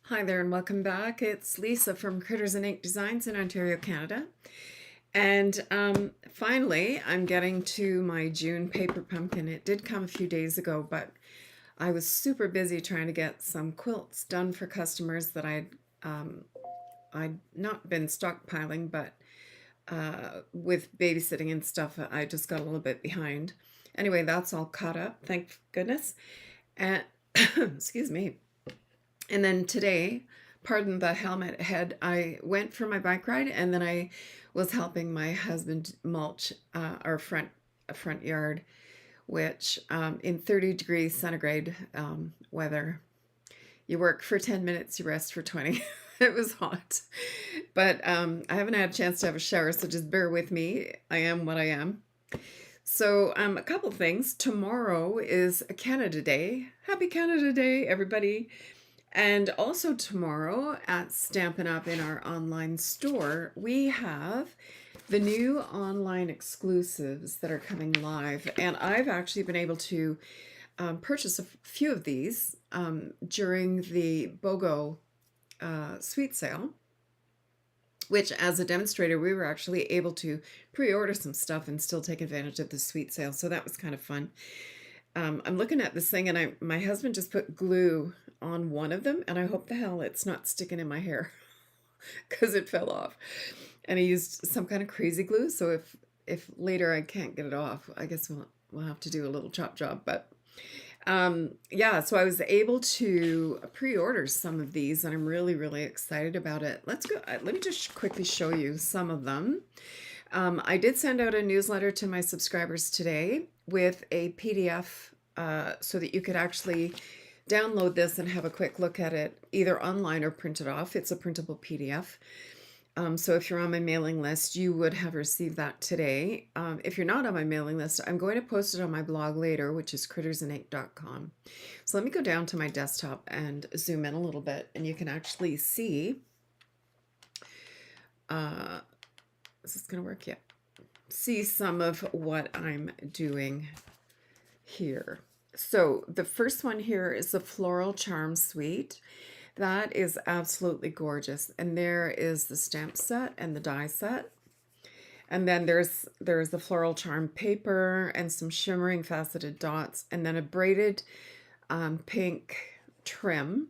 Hi there and welcome back. It's Lisa from Critters'n Ink Designs in Ontario, Canada. And finally, I'm getting to my June paper pumpkin. It did come a few days ago, but I was super busy trying to get some quilts done for customers that I'd not been stockpiling, but with babysitting and stuff, I just got a little bit behind. Anyway, that's all caught up, thank goodness. And excuse me. And then today, pardon the helmet head, I went for my bike ride and then I was helping my husband mulch our front yard, which in 30 degrees centigrade weather, you work for 10 minutes, you rest for 20. It was hot. But I haven't had a chance to have a shower, so just bear with me. I am what I am. So a couple things. Tomorrow is Canada Day. Happy Canada Day, everybody. And also tomorrow at Stampin' Up! In our online store, we have the new online exclusives that are coming live. And I've actually been able to purchase a few of these during the BOGO sweet sale, which as a demonstrator, we were actually able to pre-order some stuff and still take advantage of the sweet sale. So that was kind of fun. I'm looking at this thing and my husband just put glue on one of them, and I hope the hell it's not sticking in my hair because it fell off. And he used some kind of crazy glue, so if later I can't get it off, I guess we'll have to do a little chop job. But yeah, so I was able to pre-order some of these, and I'm really excited about it. Let's go. Let me just quickly show you some of them. I did send out a newsletter to my subscribers today with a PDF so that you could actually download this and have a quick look at it either online or print it off. It's a printable PDF. So if you're on my mailing list, you would have received that today. If you're not on my mailing list, I'm going to post it on my blog later, which is crittersandink.com. So let me go down to my desktop and zoom in a little bit, and you can actually see. Is this going to work? Yeah. See some of what I'm doing here. So the first one here is the Floral Charm Suite. That is absolutely gorgeous. And there is the stamp set and the die set. And then there's the Floral Charm paper and some shimmering faceted dots, and then a braided pink trim,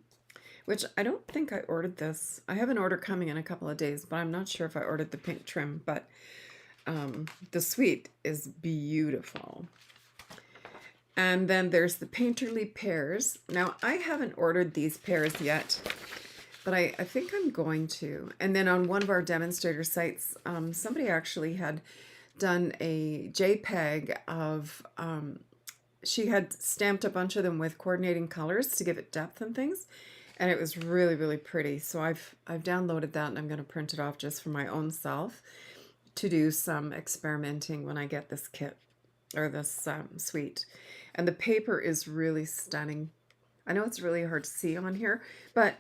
which I don't think I ordered this. I have an order coming in a couple of days, but I'm not sure if I ordered the pink trim. But the suite is beautiful. And then there's the Painterly pears. Now, I haven't ordered these pears yet, but I think I'm going to. And then on one of our demonstrator sites, somebody actually had done a JPEG of, she had stamped a bunch of them with coordinating colors to give it depth and things. And it was really pretty. So I've downloaded that, and I'm going to print it off just for my own self to do some experimenting when I get this kit or this suite. And the paper is really stunning. I know it's really hard to see on here, but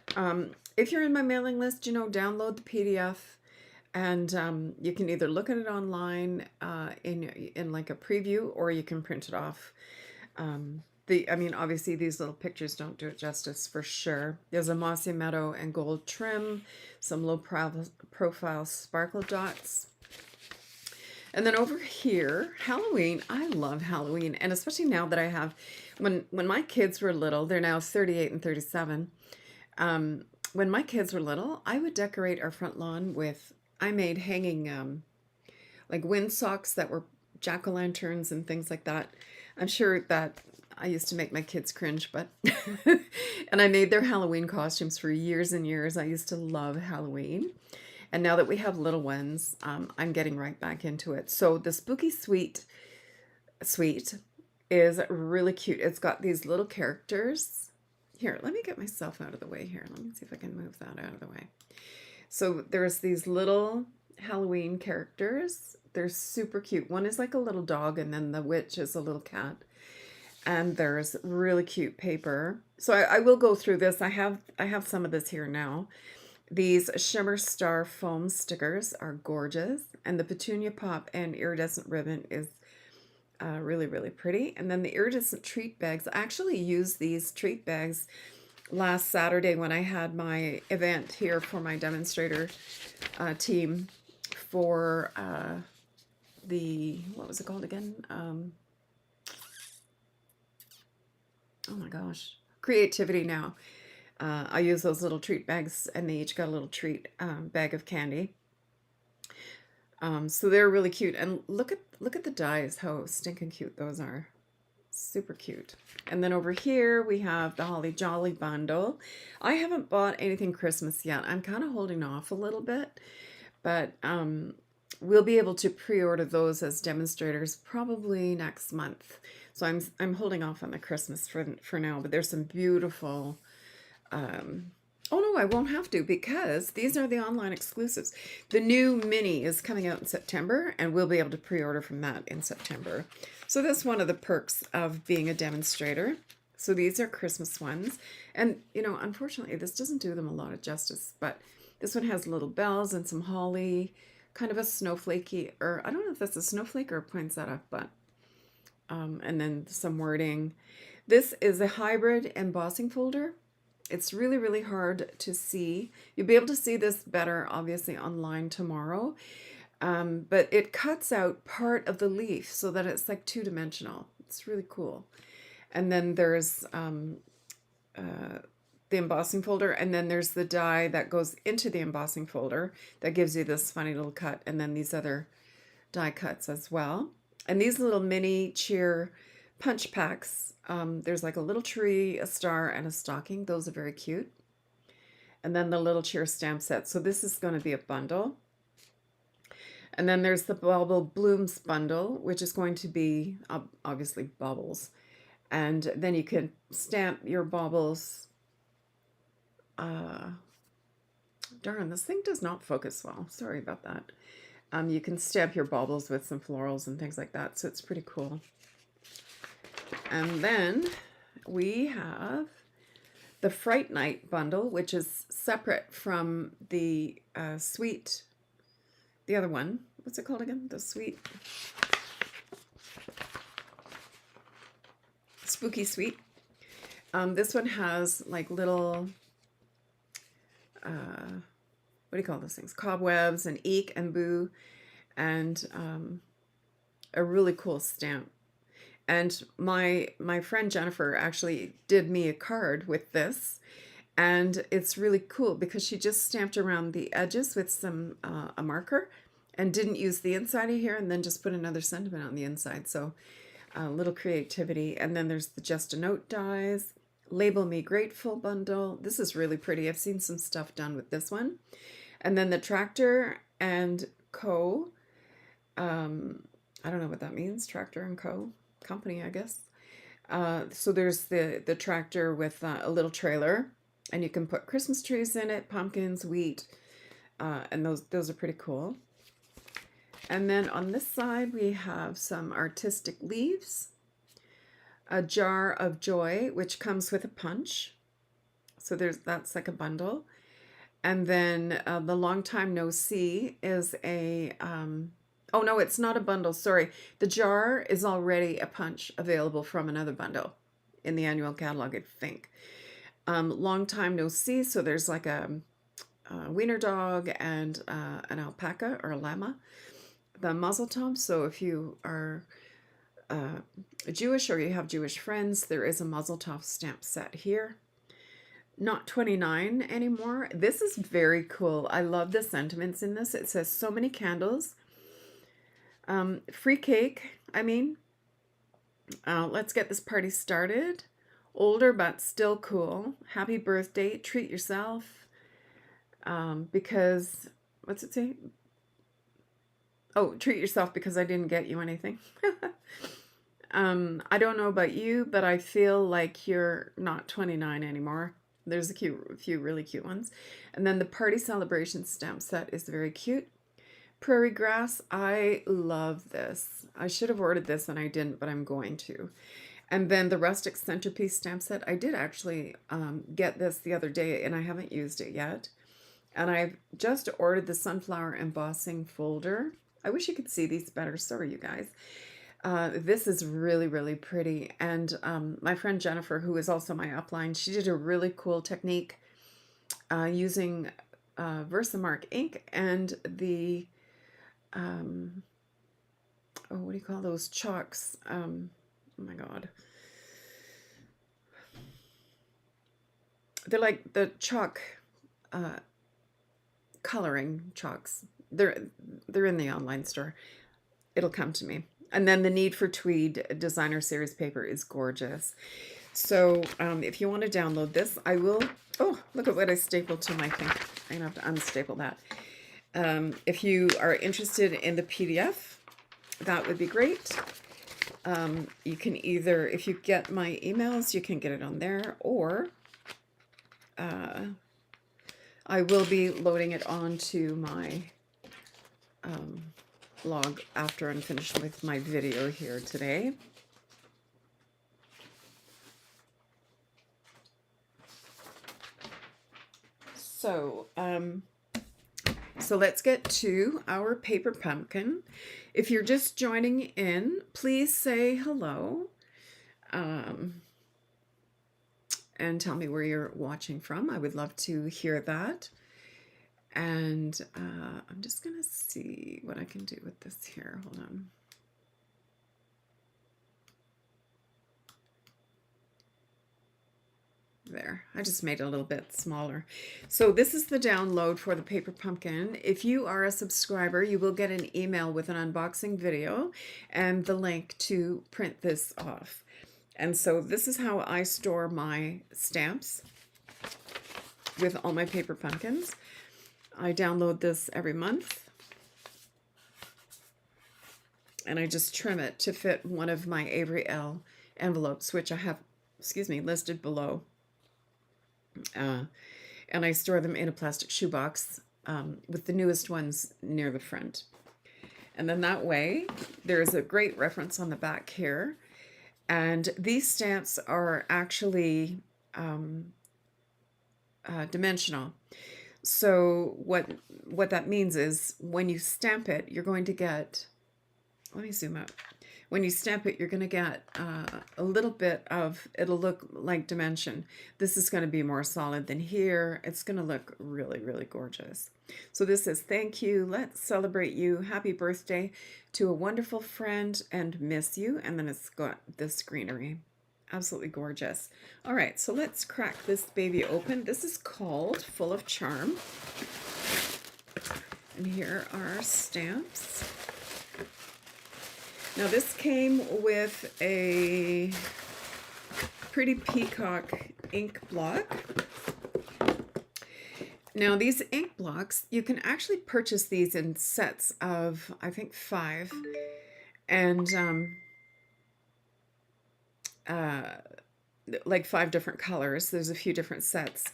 if you're in my mailing list, download the PDF, and you can either look at it online in like a preview, or you can print it off. Obviously these little pictures don't do it justice for sure. There's a mossy meadow and gold trim, some low profile sparkle dots. And then over here, Halloween. I love Halloween, and especially now that I have, when my kids were little, they're now 38 and 37. When my kids were little, I would decorate our front lawn with, I made hanging like wind socks that were jack-o'-lanterns and things like that. I'm sure that I used to make my kids cringe, but and I made their Halloween costumes for years and years. I used to love Halloween. And now that we have little ones, I'm getting right back into it. So the Spooky Suite is really cute. It's got these little characters. Here, let me get myself out of the way here. Let me see if I can move that out of the way. So there's these little Halloween characters. They're super cute. One is like a little dog, and then the witch is a little cat. And there's really cute paper. So I will go through this. I have some of this here now. These Shimmer Star foam stickers are gorgeous, and the Petunia Pop and Iridescent Ribbon is really pretty. And then the Iridescent treat bags. I actually use these treat bags last Saturday when I had my event here for my demonstrator team for what was it called again? Oh my gosh, Creativity Now. I use those little treat bags, and they each got a little treat bag of candy. So they're really cute, and look at the dies, how stinking cute those are. Super cute. And then over here we have the Holly Jolly bundle. I haven't bought anything Christmas yet. I'm kind of holding off a little bit, but we'll be able to pre-order those as demonstrators probably next month. So I'm holding off on the Christmas for now, but there's some beautiful oh no, I won't have to, because these are the online exclusives. The new mini is coming out in September, and we'll be able to pre-order from that in September. So that's one of the perks of being a demonstrator. So these are Christmas ones. And, you know, unfortunately, this doesn't do them a lot of justice, but this one has little bells and some holly, kind of a snowflakey, or I don't know if that's a snowflake or a poinsettia, but, and then some wording. This is a hybrid embossing folder. It's really, really hard to see. You'll be able to see this better, obviously, online tomorrow. But it cuts out part of the leaf so that it's like two-dimensional. It's really cool. And then there's the embossing folder, and then there's the die that goes into the embossing folder that gives you this funny little cut, and then these other die cuts as well. And these little mini cheer punch packs, there's like a little tree, a star, and a stocking. Those are very cute. And then the little cheer stamp set. So this is going to be a bundle. And then there's the Bubble Blooms bundle, which is going to be obviously bubbles. And then you can stamp your baubles. Darn, this thing does not focus well. Sorry about that. You can stamp your baubles with some florals and things like that. So it's pretty cool. And then we have the Fright Night bundle, which is separate from the the other one. What's it called again? The Spooky Sweet. This one has like little, what do you call those things? Cobwebs and eek and boo, and a really cool stamp. And my friend Jennifer actually did me a card with this, and it's really cool because she just stamped around the edges with some a marker, and didn't use the inside of here, and then just put another sentiment on the inside. So a little creativity. And then there's the Just a Note dies, Label Me Grateful bundle. This is really pretty. I've seen some stuff done with this one. And then the Tractor and Co. I don't know what that means. Tractor and Co. Company, I guess. So there's the tractor with a little trailer, and you can put Christmas trees in it, pumpkins, wheat, and those are pretty cool. And then on this side we have some artistic leaves, a Jar of Joy, which comes with a punch. So that's like a bundle. And then the Long Time No See is a oh no, it's not a bundle, sorry. The jar is already a punch available from another bundle in the annual catalog, I think. Long Time No See, so there's like a wiener dog and an alpaca or a llama. The Mazel Tov, so if you are Jewish or you have Jewish friends, there is a Mazel Tov stamp set here. Not 29 anymore. This is very cool. I love the sentiments in this. It says so many candles. Free cake, I mean. Let's get this party started. Older but still cool. Happy birthday. Treat yourself. Because, what's it say? Oh, treat yourself because I didn't get you anything. I don't know about you, but I feel like you're not 29 anymore. There's a few really cute ones. And then the Party Celebration stamp set is very cute. Prairie Grass, I love this. I should have ordered this and I didn't, but I'm going to. And then the Rustic Centerpiece stamp set, I did actually get this the other day and I haven't used it yet. And I've just ordered the Sunflower Embossing folder. I wish you could see these better. Sorry, you guys. This is really, really pretty. And my friend Jennifer, who is also my upline, she did a really cool technique using Versamark ink and the, oh, what do you call those chalks? Oh my God. They're like the chalk, coloring chalks. They're in the online store. It'll come to me. And then the Need for Tweed designer series paper is gorgeous. So if you want to download this, I will. Oh, look at what I stapled to my thing. I'm going to have to unstaple that. If you are interested in the PDF, that would be great. You can either, if you get my emails, you can get it on there, or I will be loading it onto my blog after I'm finished with my video here today. So, so let's get to our paper pumpkin. If you're just joining in, please say hello. And tell me where you're watching from. I would love to hear that. And I'm just going to see what I can do with this here. Hold on. There, I just made it a little bit smaller. So this is the download for the paper pumpkin. If you are a subscriber, you will get an email with an unboxing video and the link to print this off. And so this is how I store my stamps with all my paper pumpkins. I download this every month and I just trim it to fit one of my Avery L envelopes, which I have, listed below. And I store them in a plastic shoebox with the newest ones near the front. And then that way, there's a great reference on the back here. And these stamps are actually dimensional. So what that means is when you stamp it, you're going to get, let me zoom up. When you stamp it, you're going to get a little bit of, it'll look like dimension. This is going to be more solid than here. It's going to look really, really gorgeous. So this says, thank you, let's celebrate you, happy birthday to a wonderful friend and miss you. And then it's got this greenery. Absolutely gorgeous. All right, so let's crack this baby open. This is called Full of Charm. And here are our stamps. Now this came with a Pretty Peacock ink block. Now these ink blocks, you can actually purchase these in sets of, I think, 5. And like 5 different colors. There's a few different sets.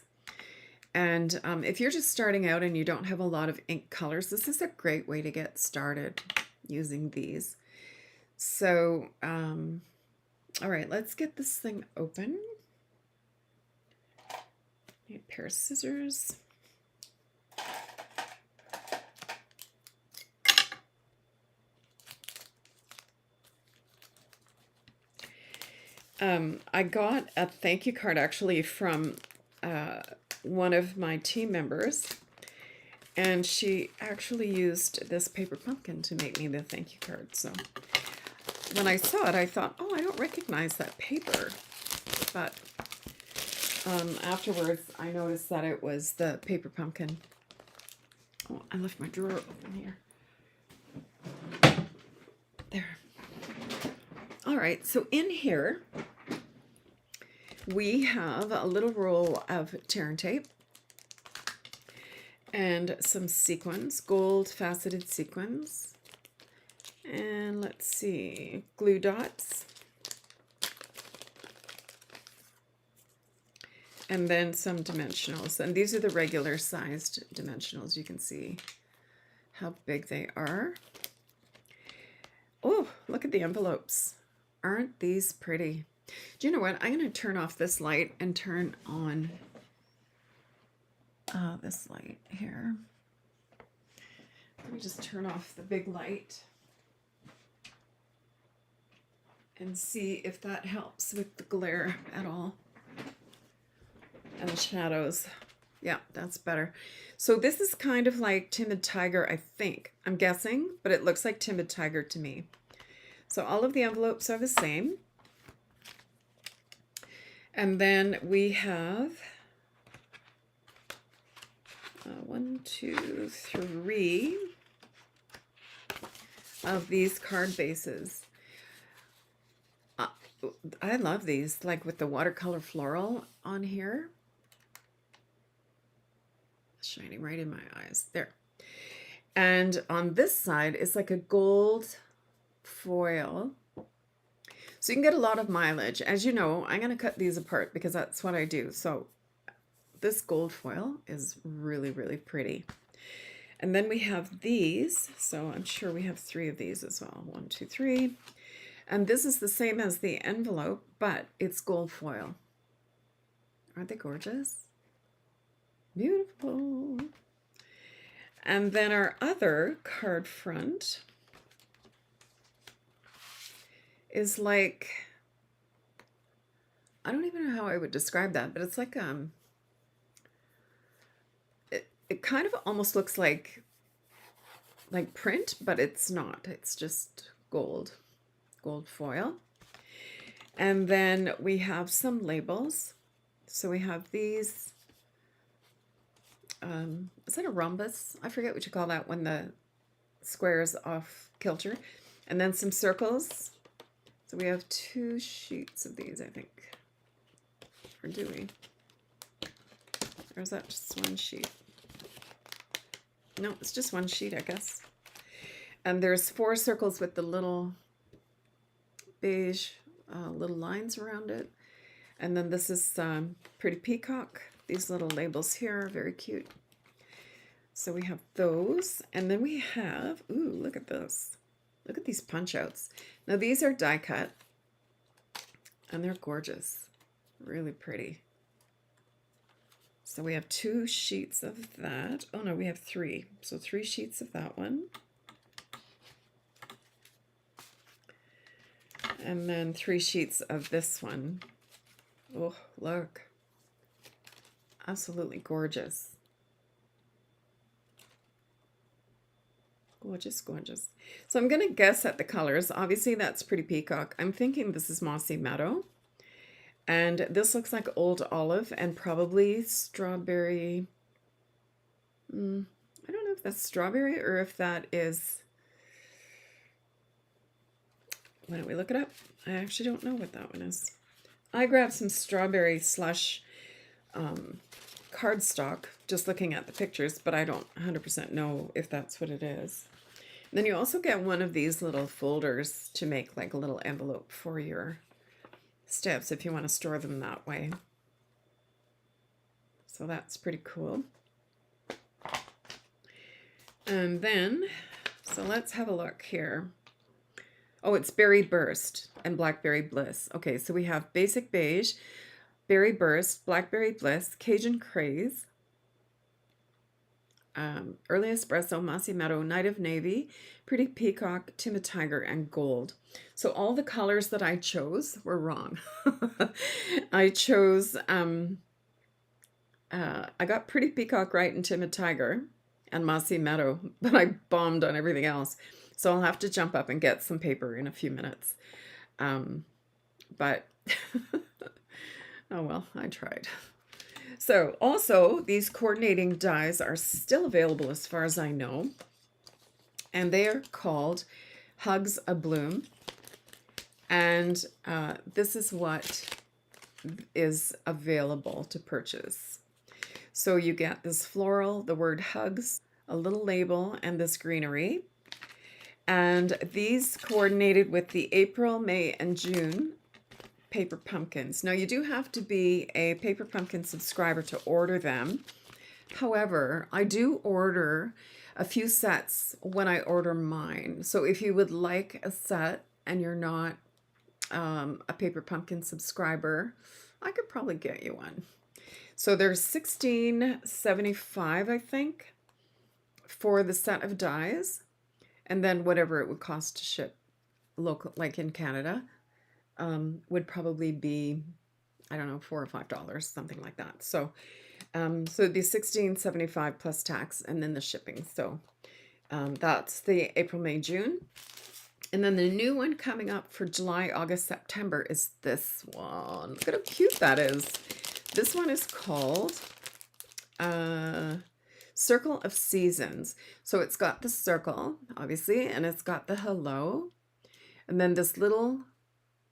And if you're just starting out and you don't have a lot of ink colors, this is a great way to get started using these. So, all right, let's get this thing open. Need a pair of scissors. I got a thank you card actually from one of my team members, and she actually used this paper pumpkin to make me the thank you card. So when I saw it, I thought, oh, I don't recognize that paper. But afterwards, I noticed that it was the paper pumpkin. Oh, I left my drawer open here. There. All right, so in here, we have a little roll of tear and tape and some sequins, gold faceted sequins. And let's see, glue dots. And then some dimensionals. And these are the regular sized dimensionals. You can see how big they are. Oh, look at the envelopes. Aren't these pretty? Do you know what? I'm going to turn off this light and turn on this light here. Let me just turn off the big light. and see if that helps with the glare at all and the shadows. Yeah, that's better. So this is kind of like Timid Tiger, I think. I'm guessing, but it looks like Timid Tiger to me. So all of the envelopes are the same. And then we have 1, 2, 3 of these card bases. I love these, like with the watercolor floral on here. Shining right in my eyes. There. And on this side, it's like a gold foil. So you can get a lot of mileage. As you know, I'm going to cut these apart because that's what I do. So this gold foil is really, really pretty. And then we have these. So I'm sure we have 3 of these as well. 1, 2, 3. And this is the same as the envelope, but it's gold foil. Aren't they gorgeous? Beautiful. And then our other card front is like, I don't even know how I would describe that, but it's like it kind of almost looks like print, but it's not. It's just gold foil. And then we have some labels. So we have these. Is that a rhombus? I forget what you call that when the square is off kilter. And then some circles. So we have 2 sheets of these, I think. Or do we? Or is that just 1 sheet? No, it's just 1 sheet, I guess. And there's 4 circles with the little beige little lines around it. And then this is Pretty Peacock. These little labels here are very cute. So we have those. And then we have, ooh, look at this. Look at these punch outs. Now these are die cut. And they're gorgeous. Really pretty. So we have 2 sheets of that. Oh no, we have 3. So 3 sheets of that one. And then 3 sheets of this one. Oh, look. Absolutely gorgeous. Gorgeous, gorgeous. So I'm going to guess at the colors. Obviously, that's Pretty Peacock. I'm thinking this is Mossy Meadow. And this looks like Old Olive and probably strawberry. I don't know if that's strawberry or if that is... Why don't we look it up? I actually don't know what that one is. I grabbed some strawberry slush cardstock just looking at the pictures, but I don't 100% know if that's what it is. And then you also get one of these little folders to make like a little envelope for your steps if you want to store them that way. So that's pretty cool. And then, so let's have a look here. Oh, it's Berry Burst and Blackberry Bliss. Okay, so we have Basic Beige, Berry Burst, Blackberry Bliss, Cajun Craze, Early Espresso, Mossy Meadow, Night of Navy, Pretty Peacock, Timid Tiger, and Gold. So all the colors that I chose were wrong. I chose, I got Pretty Peacock right and Timid Tiger and Mossy Meadow, but I bombed on everything else. So I'll have to jump up and get some paper in a few minutes. But, oh well, I tried. So also, these coordinating dies are still available as far as I know. And they are called Hugs a Bloom. And this is what is available to purchase. So you get this floral, the word hugs, a little label, and this greenery. And these coordinated with the April, May, and June paper pumpkins. Now you do have to be a Paper Pumpkin subscriber to order them. However, I do order a few sets when I order mine. So if you would like a set and you're not a Paper Pumpkin subscriber, I could probably get you one. So there's $16.75, I think, for the set of dies. And then whatever it would cost to ship local, like in Canada. would probably be, I don't know, $4 or $5, something like that. So, so it'd be $16.75 plus tax and then the shipping. So that's the April, May, June. And then the new one coming up for July, August, September is this one. Look at how cute that is. This one is called Circle of Seasons. So it's got the circle, obviously, and it's got the hello, and then this little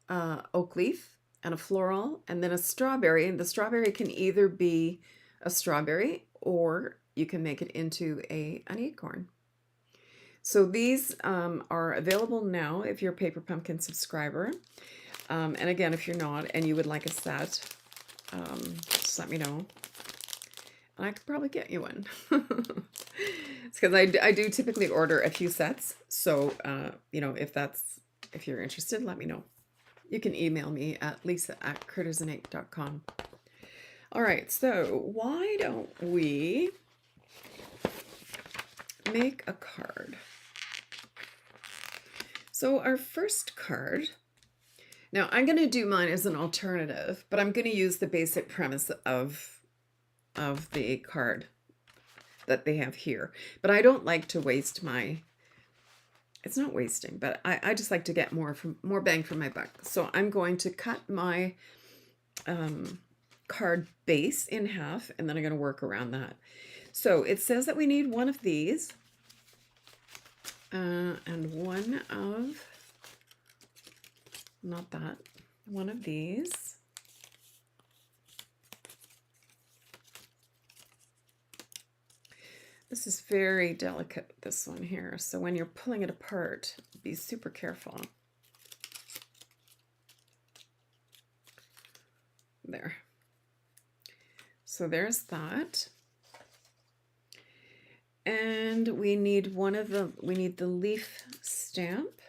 oak leaf and a floral, and then a strawberry. And the strawberry can either be a strawberry or you can make it into an acorn. So these are available now if you're a Paper Pumpkin subscriber. And again, if you're not and you would like a set, just let me know. And I could probably get you one. It's because I do typically order a few sets. So, you know, if you're interested, let me know. You can email me at lisa@critters'nink.com. All right, so why don't we make a card? So our first card, now I'm going to do mine as an alternative, but I'm going to use the basic premise of the card that they have here. But I don't like to waste my, it's not wasting, but I just like to get more bang for my buck. So I'm going to cut my card base in half, and then I'm going to work around that. So it says that we need one of these. And one of, not that, one of these. This is very delicate, this one here. So when you're pulling it apart, be super careful. There. So there's that. And we need we need the leaf stamp.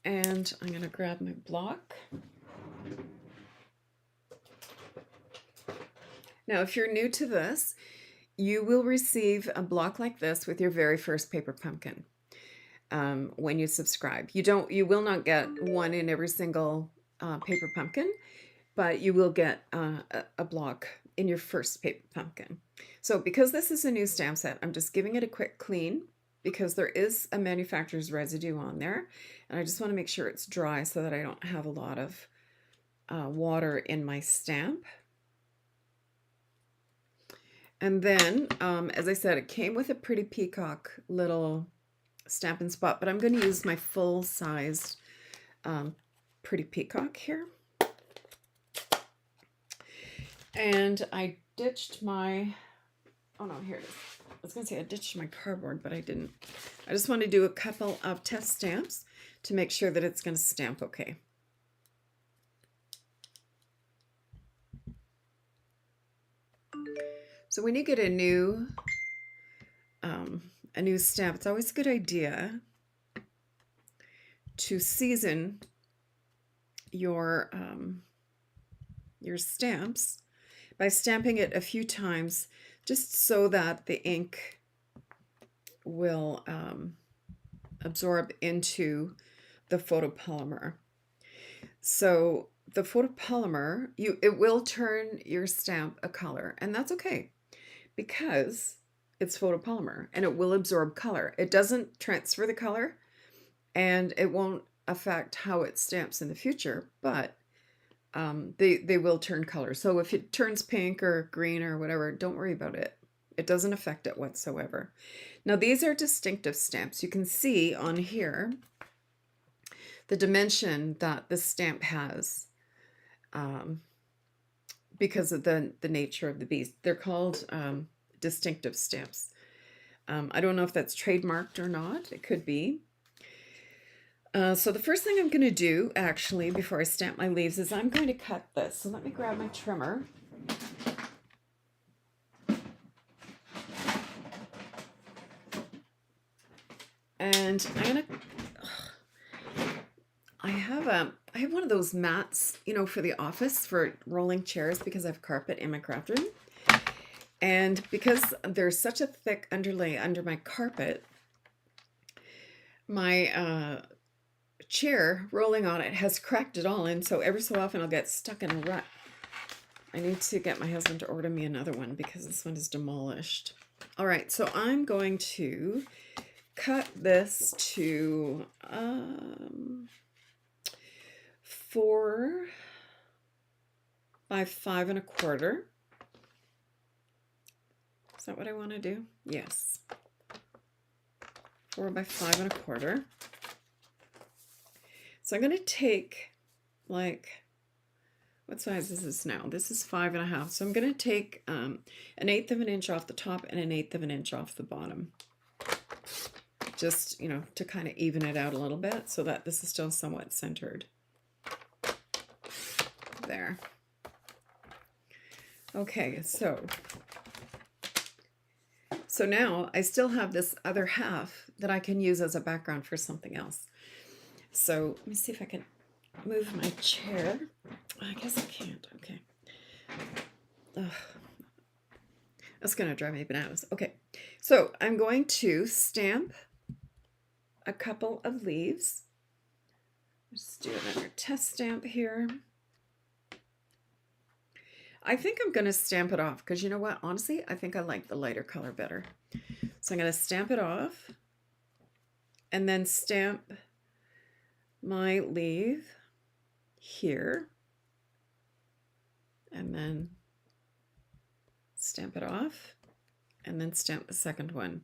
And I'm going to grab my block. Now, if you're new to this, you will receive a block like this with your very first Paper Pumpkin when you subscribe. You will not get one in every single Paper Pumpkin, but you will get a block in your first Paper Pumpkin. So because this is a new stamp set, I'm just giving it a quick clean because there is a manufacturer's residue on there. And I just want to make sure it's dry so that I don't have a lot of water in my stamp. And then, as I said, it came with a pretty peacock little Stampin' Spot, but I'm going to use my full-sized pretty peacock here. And I ditched my, oh no, here it is. I was going to say I ditched my cardboard, but I didn't. I just want to do a couple of test stamps to make sure that it's going to stamp okay. So when you get a new stamp, it's always a good idea to season your stamps by stamping it a few times, just so that the ink will absorb into the photopolymer. So the photopolymer, it will turn your stamp a color, and that's okay because it's photopolymer and it will absorb color. It doesn't transfer the color and it won't affect how it stamps in the future, but they will turn color. So if it turns pink or green or whatever, don't worry about it. It doesn't affect it whatsoever. Now these are distinctive stamps. You can see on here the dimension that the stamp has because of the nature of the beast. They're called distinctive stamps. I don't know if that's trademarked or not. It could be. So the first thing I'm going to do, actually, before I stamp my leaves, is I'm going to cut this. So let me grab my trimmer. And I'm going to, I have one of those mats, you know, for the office for rolling chairs because I have carpet in my craft room. And because there's such a thick underlay under my carpet, My chair rolling on it has cracked it all in, so every so often I'll get stuck in a rut. I need to get my husband to order me another one because this one is demolished. All right, so I'm going to cut this to 4 by 5 1/4. Is that what I want to do? Yes. 4 by 5 1/4. So I'm going to take, like, what size is this now? This is 5 1/2. So I'm going to take 1/8 of an inch off the top and 1/8 of an inch off the bottom. Just, you know, to kind of even it out a little bit so that this is still somewhat centered. There. Okay, so now I still have this other half that I can use as a background for something else. So let me see if I can move my chair. I guess I can't. Okay. Ugh. That's going to drive me bananas. Okay, so I'm going to stamp a couple of leaves. Just do another test stamp here. I think I'm going to stamp it off because you know what? Honestly, I think I like the lighter color better. So I'm going to stamp it off and then stamp my leaf here and then stamp it off and then stamp the second one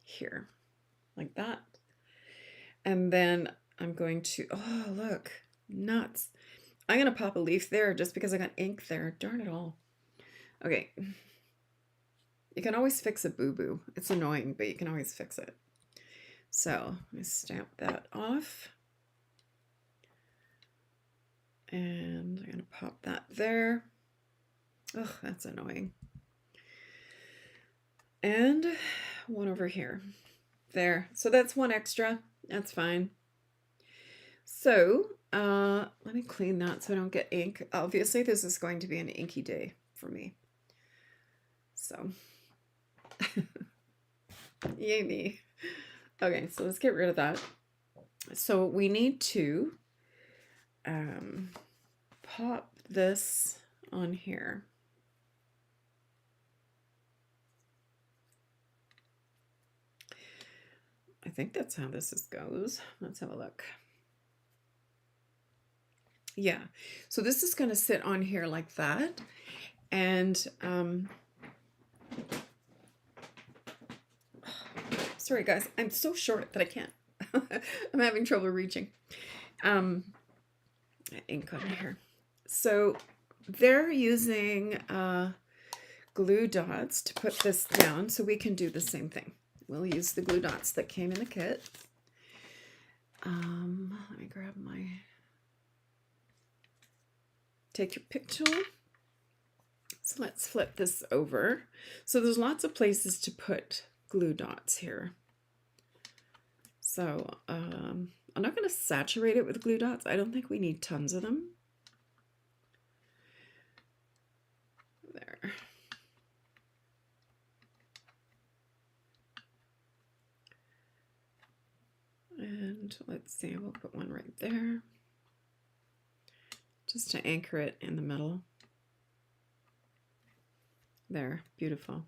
here like that. And then I'm going to, oh, look, nuts. I'm going to pop a leaf there just because I got ink there. Darn it all. Okay. You can always fix a boo-boo. It's annoying, but you can always fix it. So let me stamp that off. And I'm going to pop that there. Oh, that's annoying. And one over here. There. So that's one extra. That's fine. So let me clean that so I don't get ink. Obviously, this is going to be an inky day for me. So, yay me. Okay, so let's get rid of that. So we need to pop this on here. I think that's how this goes. Let's have a look. Yeah, so this is going to sit on here like that. And sorry guys, I'm so short that I can't. I'm having trouble reaching. Ink on here. So they're using glue dots to put this down, so we can do the same thing. We'll use the glue dots that came in the kit. Let me grab my, take your pick tool. So let's flip this over. So there's lots of places to put glue dots here. So I'm not going to saturate it with glue dots. I don't think we need tons of them. There. And let's see, we'll put one right there just to anchor it in the middle. There, beautiful.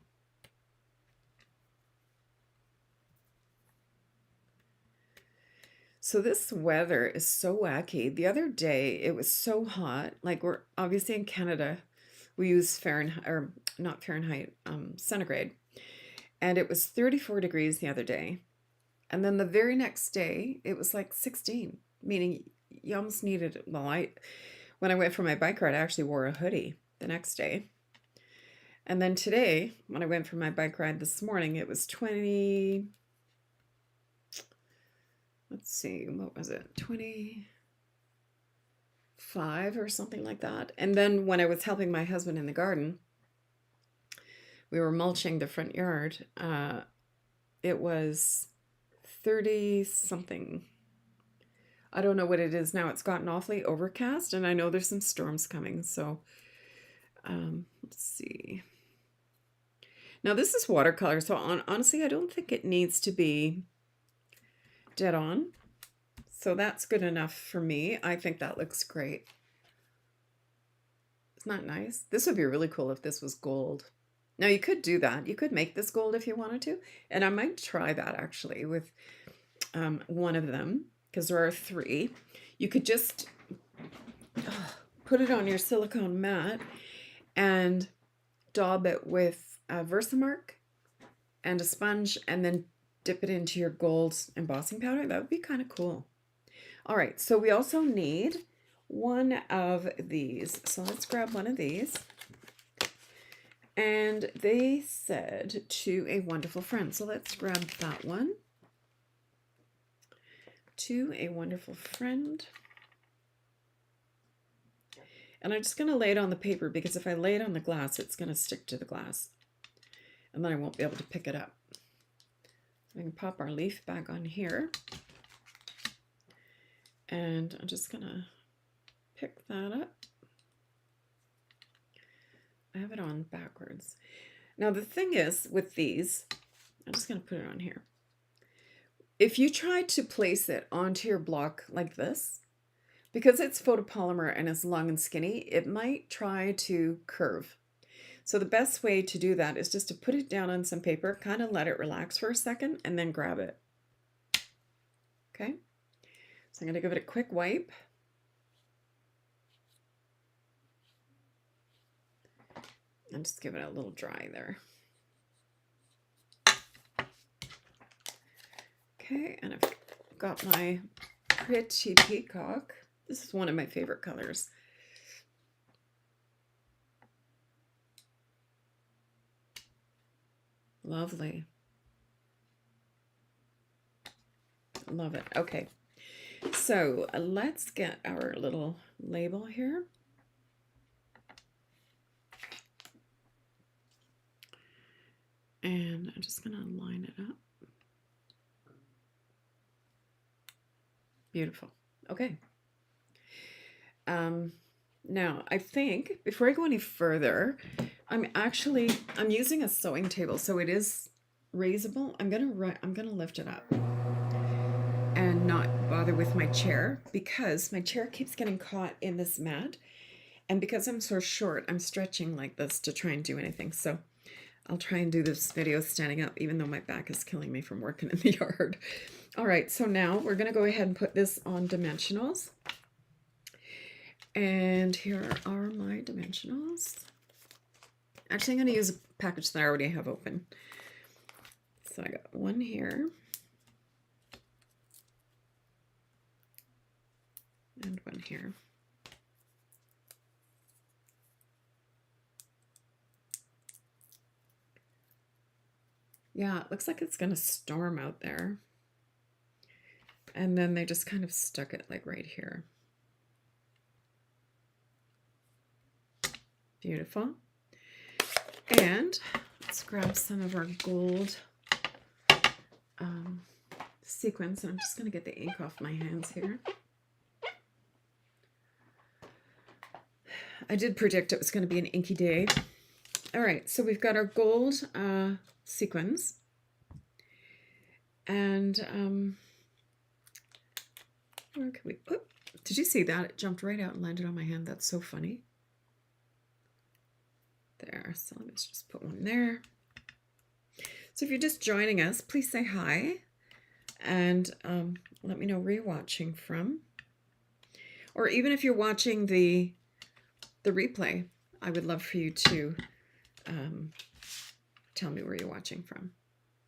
So this weather is so wacky. The other day it was so hot. Like, we're obviously in Canada, we use Fahrenheit, or not Fahrenheit, centigrade. And it was 34 degrees the other day. And then the very next day it was like 16, meaning you almost needed, well, when I went for my bike ride, I actually wore a hoodie the next day. And then today, when I went for my bike ride this morning, it was 20, let's see, what was it? 25 or something like that. And then when I was helping my husband in the garden, we were mulching the front yard. It was 30 something. I don't know what it is now. It's gotten awfully overcast, and I know there's some storms coming. So let's see. Now this is watercolor, so honestly, I don't think it needs to be dead on. So that's good enough for me. I think that looks great. Isn't that nice? This would be really cool if this was gold. Now you could do that. You could make this gold if you wanted to. And I might try that actually with one of them, because there are 3. You could just put it on your silicone mat and daub it with a Versamark and a sponge, and then dip it into your gold embossing powder. That would be kind of cool. All right, so we also need one of these. So let's grab one of these. And they said to a wonderful friend. So let's grab that one. To a wonderful friend. And I'm just going to lay it on the paper, because if I lay it on the glass, it's going to stick to the glass. And then I won't be able to pick it up. We can pop our leaf back on here. And I'm just going to pick that up. I have it on backwards. Now the thing is with these, I'm just going to put it on here. If you try to place it onto your block like this, because it's photopolymer and it's long and skinny, it might try to curve. So the best way to do that is just to put it down on some paper, kind of let it relax for a second, and then grab it. Okay, so I'm going to give it a quick wipe. And just give it a little dry there. Okay, and I've got my Pretty Peacock. This is one of my favorite colors. Lovely. Love it. Okay, so let's get our little label here. And I'm just going to line it up. Beautiful. Okay. Now I think before I go any further, I'm using a sewing table, so it is raisable. I'm gonna lift it up and not bother with my chair, because my chair keeps getting caught in this mat, and because I'm so short, I'm stretching like this to try and do anything. So I'll try and do this video standing up, even though my back is killing me from working in the yard. All right, so now we're going to go ahead and put this on dimensionals. And here are my dimensionals. Actually, I'm going to use a package that I already have open. So I got one here. And one here. Yeah, it looks like it's going to storm out there. And then they just kind of stuck it like right here. Beautiful. And let's grab some of our gold sequins. And I'm just going to get the ink off my hands here. I did predict it was going to be an inky day. All right, so we've got our gold sequins. And where can we put? Did you see that? It jumped right out and landed on my hand. That's so funny. There, so let's just put one there. So if you're just joining us, please say hi and let me know where you're watching from. Or even if you're watching the replay, I would love for you to tell me where you're watching from.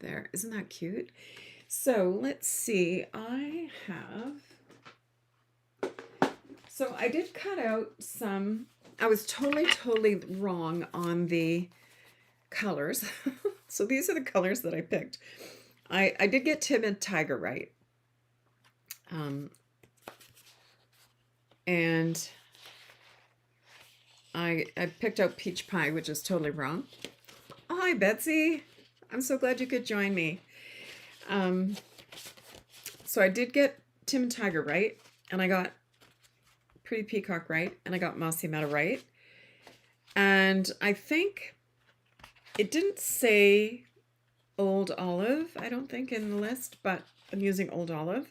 There, isn't that cute? So let's see, so I did cut out some, I was totally wrong on the colors. So these are the colors that I picked. I did get Timid Tiger right. And I picked out Peach Pie, which is totally wrong. Oh, hi, Betsy. I'm so glad you could join me. So I did get Timid Tiger right, and I got Pretty Peacock right, and I got Mossy Meadow right. And I think it didn't say Old Olive, I don't think, in the list, but I'm using Old Olive.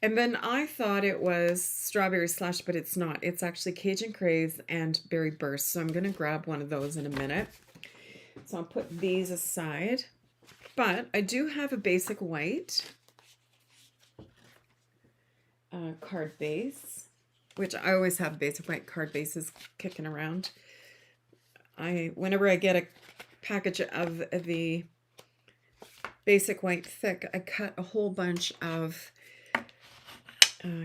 And then I thought it was strawberry slush, but it's not. It's actually Cajun Craze and Berry Burst. So I'm going to grab one of those in a minute. So I'll put these aside. But I do have a basic white card base, which I always have basic white card bases kicking around. Whenever I get a package of the basic white thick, I cut a whole bunch of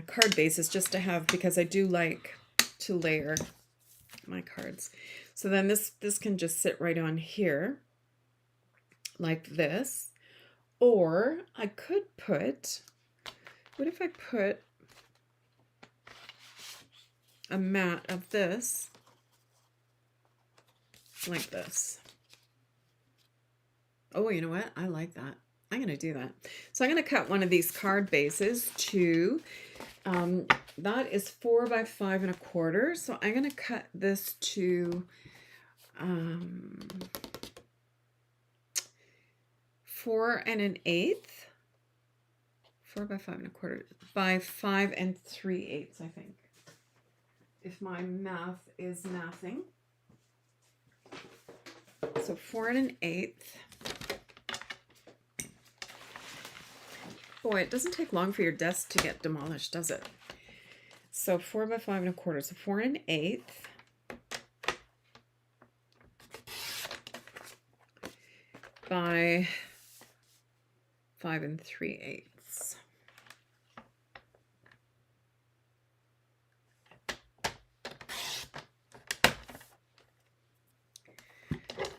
card bases just to have, because I do like to layer my cards. So then this can just sit right on here like this. Or I could put, what if I put a mat of this like this? Oh, you know what? I like that. I'm going to do that. So I'm going to cut one of these card bases to, that is 4 by 5 1/4. So I'm going to cut this to 4 1/8. 4 by 5 1/4 by 5 3/8, I think. If my math is mathing. So 4 1/8. Boy, it doesn't take long for your desk to get demolished, does it? So 4 by 5 1/4. So 4 1/8. By 5 3/8.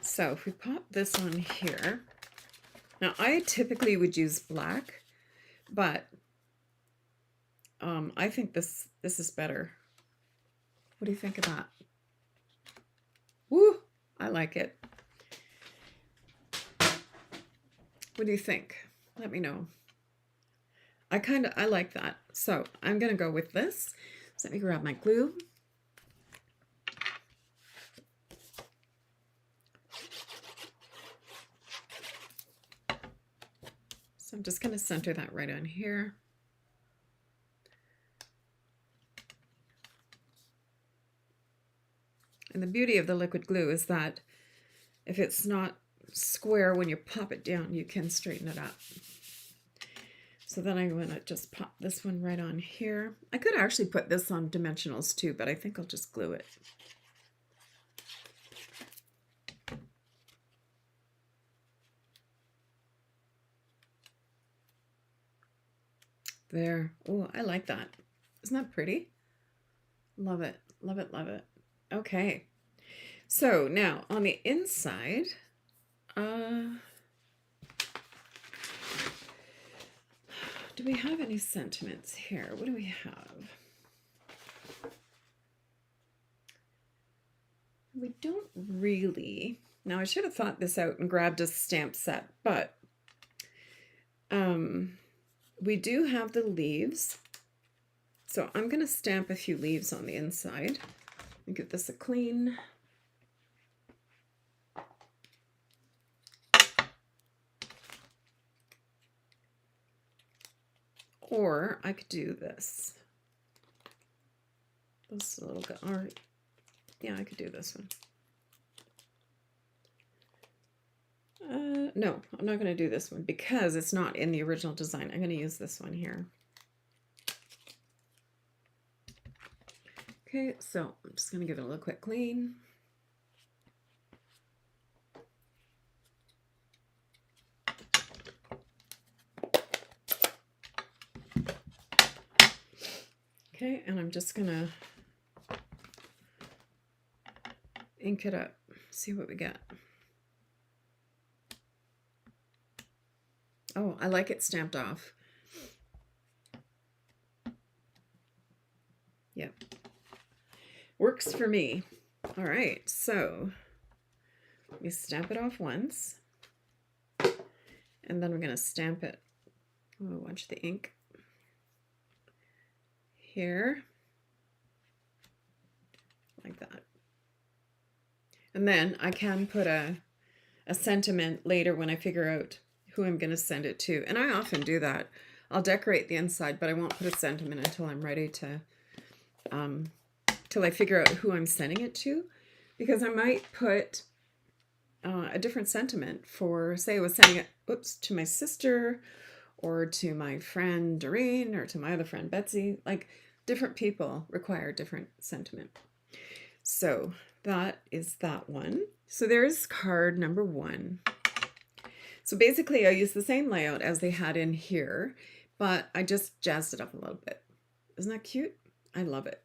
So if we pop this on here, now I typically would use black, but I think this is better. What do you think of that? Woo! I like it. What do you think? Let me know. I like that. So I'm gonna go with this. So let me grab my glue. So I'm just gonna center that right on here. And the beauty of the liquid glue is that if it's not square when you pop it down, you can straighten it up. So then I'm going to just pop this one right on here. I could actually put this on dimensionals too, but I think I'll just glue it. There. Oh, I like that. Isn't that pretty? Love it. Love it. Love it. Okay. So now on the inside, do we have any sentiments here? What do we have? We don't really. Now I should have thought this out and grabbed a stamp set, but we do have the leaves. So I'm going to stamp a few leaves on the inside and give this a clean. Or I could do this. This is a little bit, or yeah, I could do this one. No, I'm not going to do this one because it's not in the original design. I'm going to use this one here. Okay, so I'm just going to give it a little quick clean. Okay, and I'm just going to ink it up, see what we get. Oh, I like it stamped off. Yep. Works for me. All right, so we stamp it off once, and then we're going to stamp it. Oh, watch the ink. Here, like that. And then I can put a sentiment later when I figure out who I'm going to send it to. And I often do that. I'll decorate the inside, but I won't put a sentiment until I'm ready to, till I figure out who I'm sending it to. Because I might put a different sentiment for, say I was sending it, to my sister, or to my friend Doreen, or to my other friend Betsy. Like, different people require different sentiment. So that is that one. So there's card number 1. So basically I use the same layout as they had in here, but I just jazzed it up a little bit. Isn't that cute? I love it.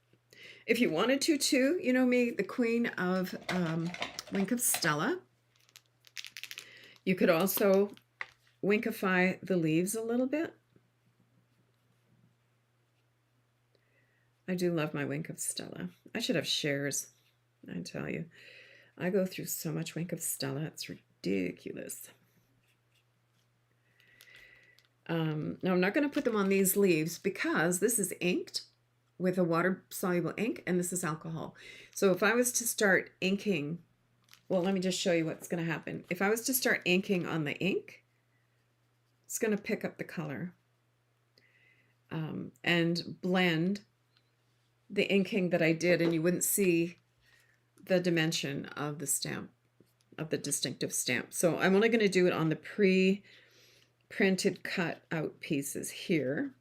If you wanted to too, you know me, the queen of Wink of Stella. You could also winkify the leaves a little bit. I do love my Wink of Stella. I should have shares, I tell you. I go through so much Wink of Stella, it's ridiculous. Now I'm not going to put them on these leaves because this is inked with a water-soluble ink and this is alcohol. So if I was to start inking, well, let me just show you what's going to happen. If I was to start inking on the ink, it's going to pick up the color and blend the inking that I did, and you wouldn't see the dimension of the stamp, of the distinctive stamp. So I'm only going to do it on the pre-printed cut out pieces here,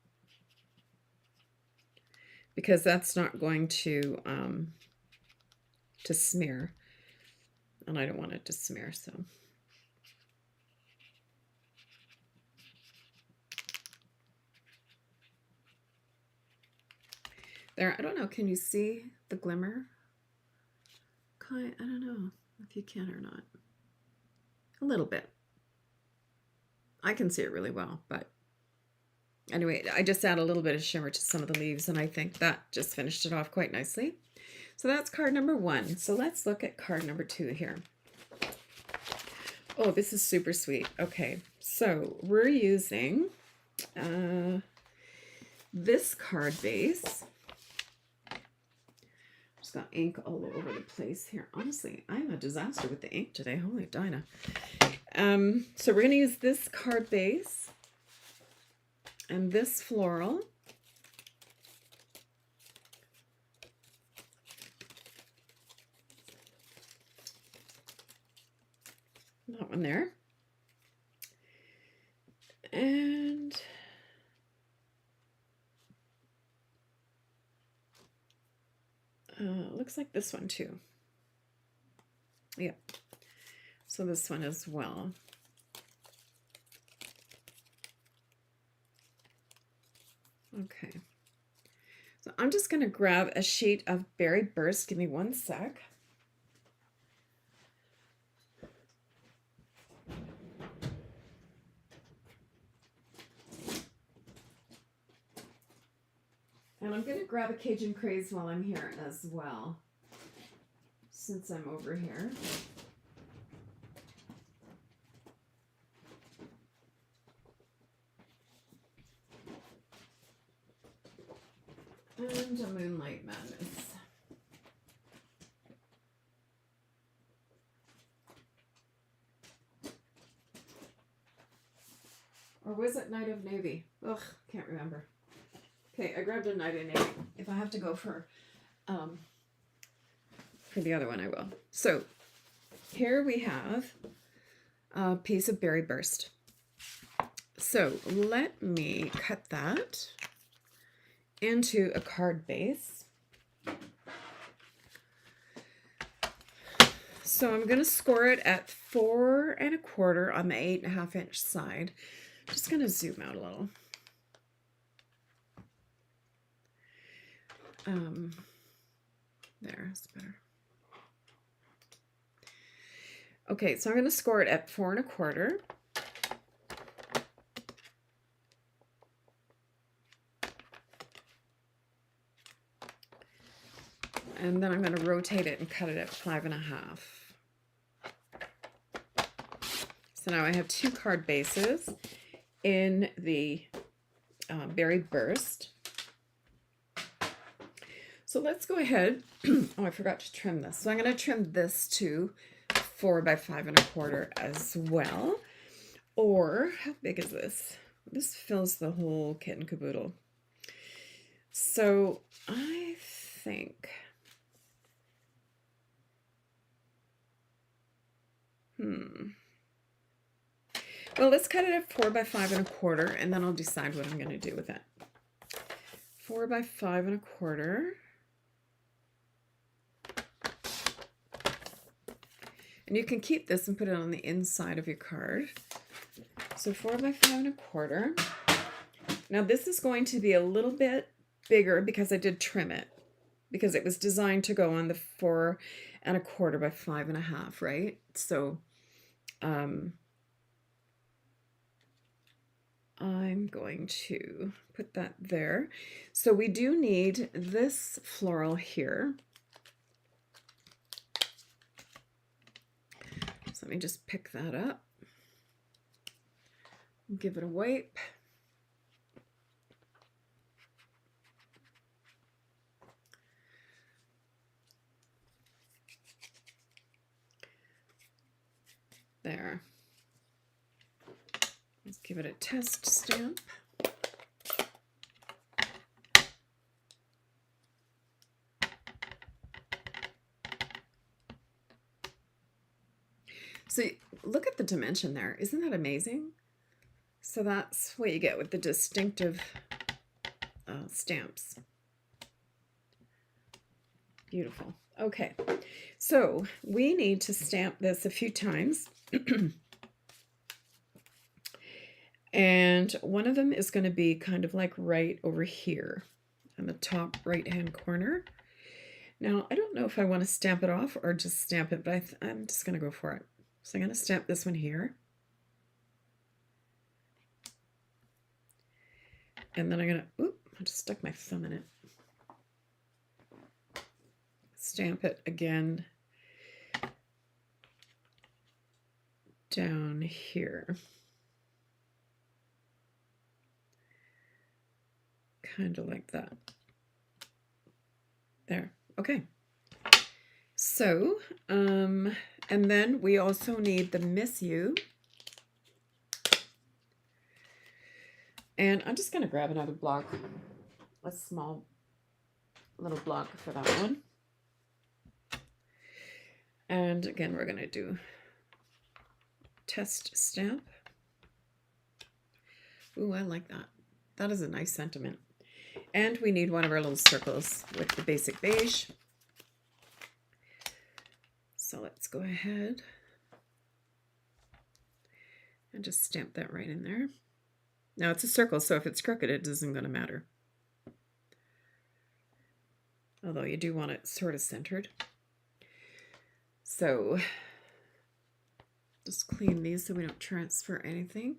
because that's not going to smear, and I don't want it to smear. So there, I don't know, can you see the glimmer? I don't know if you can or not. A little bit. I can see it really well, but anyway, I just add a little bit of shimmer to some of the leaves, and I think that just finished it off quite nicely. So that's card number 1. So let's look at card number 2 here. Oh, this is super sweet. Okay, so we're using this card base. Just got ink all over the place here. Honestly, I'm a disaster with the ink today. Holy Dinah. So we're going to use this card base and this floral. That one there. And looks like this one too. Yeah. So this one as well. Okay. So I'm just going to grab a sheet of Berry Burst. Give me one sec. And I'm going to grab a Cajun Craze while I'm here as well, since I'm over here. And a Moonlight Madness. Or was it Night of Navy? Ugh, can't remember. Okay, I grabbed a Night of Navy. If I have to go for the other one, I will. So here we have a piece of Berry Burst. So let me cut that into a card base. So I'm going to score it at 4 1/4 on the 8.5 inch side. Just going to zoom out a little. There's better. Okay, so I'm going to score it at 4 1/4. And then I'm going to rotate it and cut it at 5 1/2. So now I have 2 card bases in the Berry Burst. So let's go ahead. Oh, I forgot to trim this. So I'm going to trim this to 4 by 5 1/4 as well. Or, how big is this? This fills the whole kit and caboodle. So I think, well, let's cut it at 4 by 5 1/4, and then I'll decide what I'm going to do with it. 4 by 5 1/4. And you can keep this and put it on the inside of your card. So 4 by 5 1/4. Now this is going to be a little bit bigger because I did trim it, because it was designed to go on the 4 1/4 by 5 1/2, right? So I'm going to put that there. So we do need this floral here. So let me just pick that up. Give it a wipe. There. Let's give it a test stamp. So look at the dimension there. Isn't that amazing? So that's what you get with the distinctive stamps. Beautiful. Okay, so we need to stamp this a few times. And one of them is going to be kind of like right over here on the top right-hand corner. Now, I don't know if I want to stamp it off or just stamp it, but I'm just going to go for it. So I'm going to stamp this one here. And then I'm going to, I just stuck my thumb in it. Stamp it again down here. Kind of like that. There. Okay. So, and then we also need the Miss You. And I'm just going to grab another block, a small little block for that one. And again, we're going to do test stamp. Ooh, I like that. That is a nice sentiment. And we need one of our little circles with the basic beige. So let's go ahead and just stamp that right in there. Now it's a circle, so if it's crooked, it isn't going to matter. Although you do want it sort of centered. So just clean these so we don't transfer anything.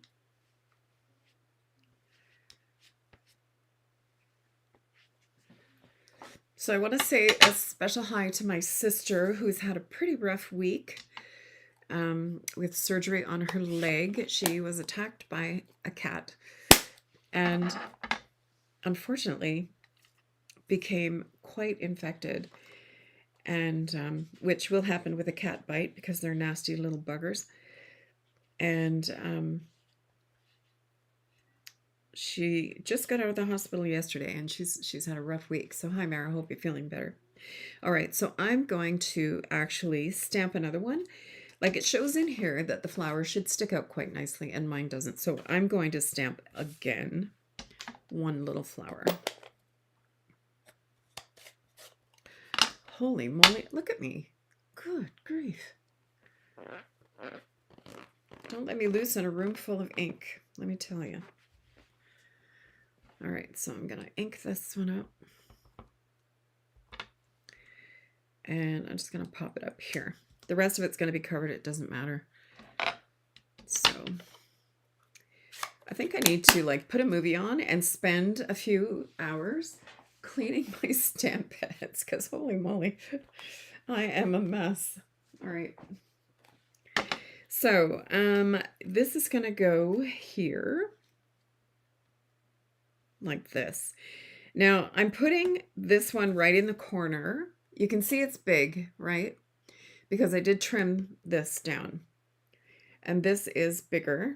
So I want to say a special hi to my sister, who's had a pretty rough week with surgery on her leg. She was attacked by a cat and unfortunately became quite infected, and which will happen with a cat bite because they're nasty little buggers. And she just got out of the hospital yesterday, and she's had a rough week. So hi, Mara, hope you're feeling better. All right, so I'm going to actually stamp another one. Like, it shows in here that the flower should stick out quite nicely, and mine doesn't. So I'm going to stamp again one little flower. Holy moly, look at me. Good grief. Don't let me loose in a room full of ink, let me tell you. All right, so I'm going to ink this one up. And I'm just going to pop it up here. The rest of it's going to be covered. It doesn't matter. So I think I need to like put a movie on and spend a few hours cleaning my stamp pads, because holy moly, I am a mess. All right. So this is going to go here like this. Now I'm putting this one right in the corner. You can see it's big, right? Because I did trim this down. And this is bigger.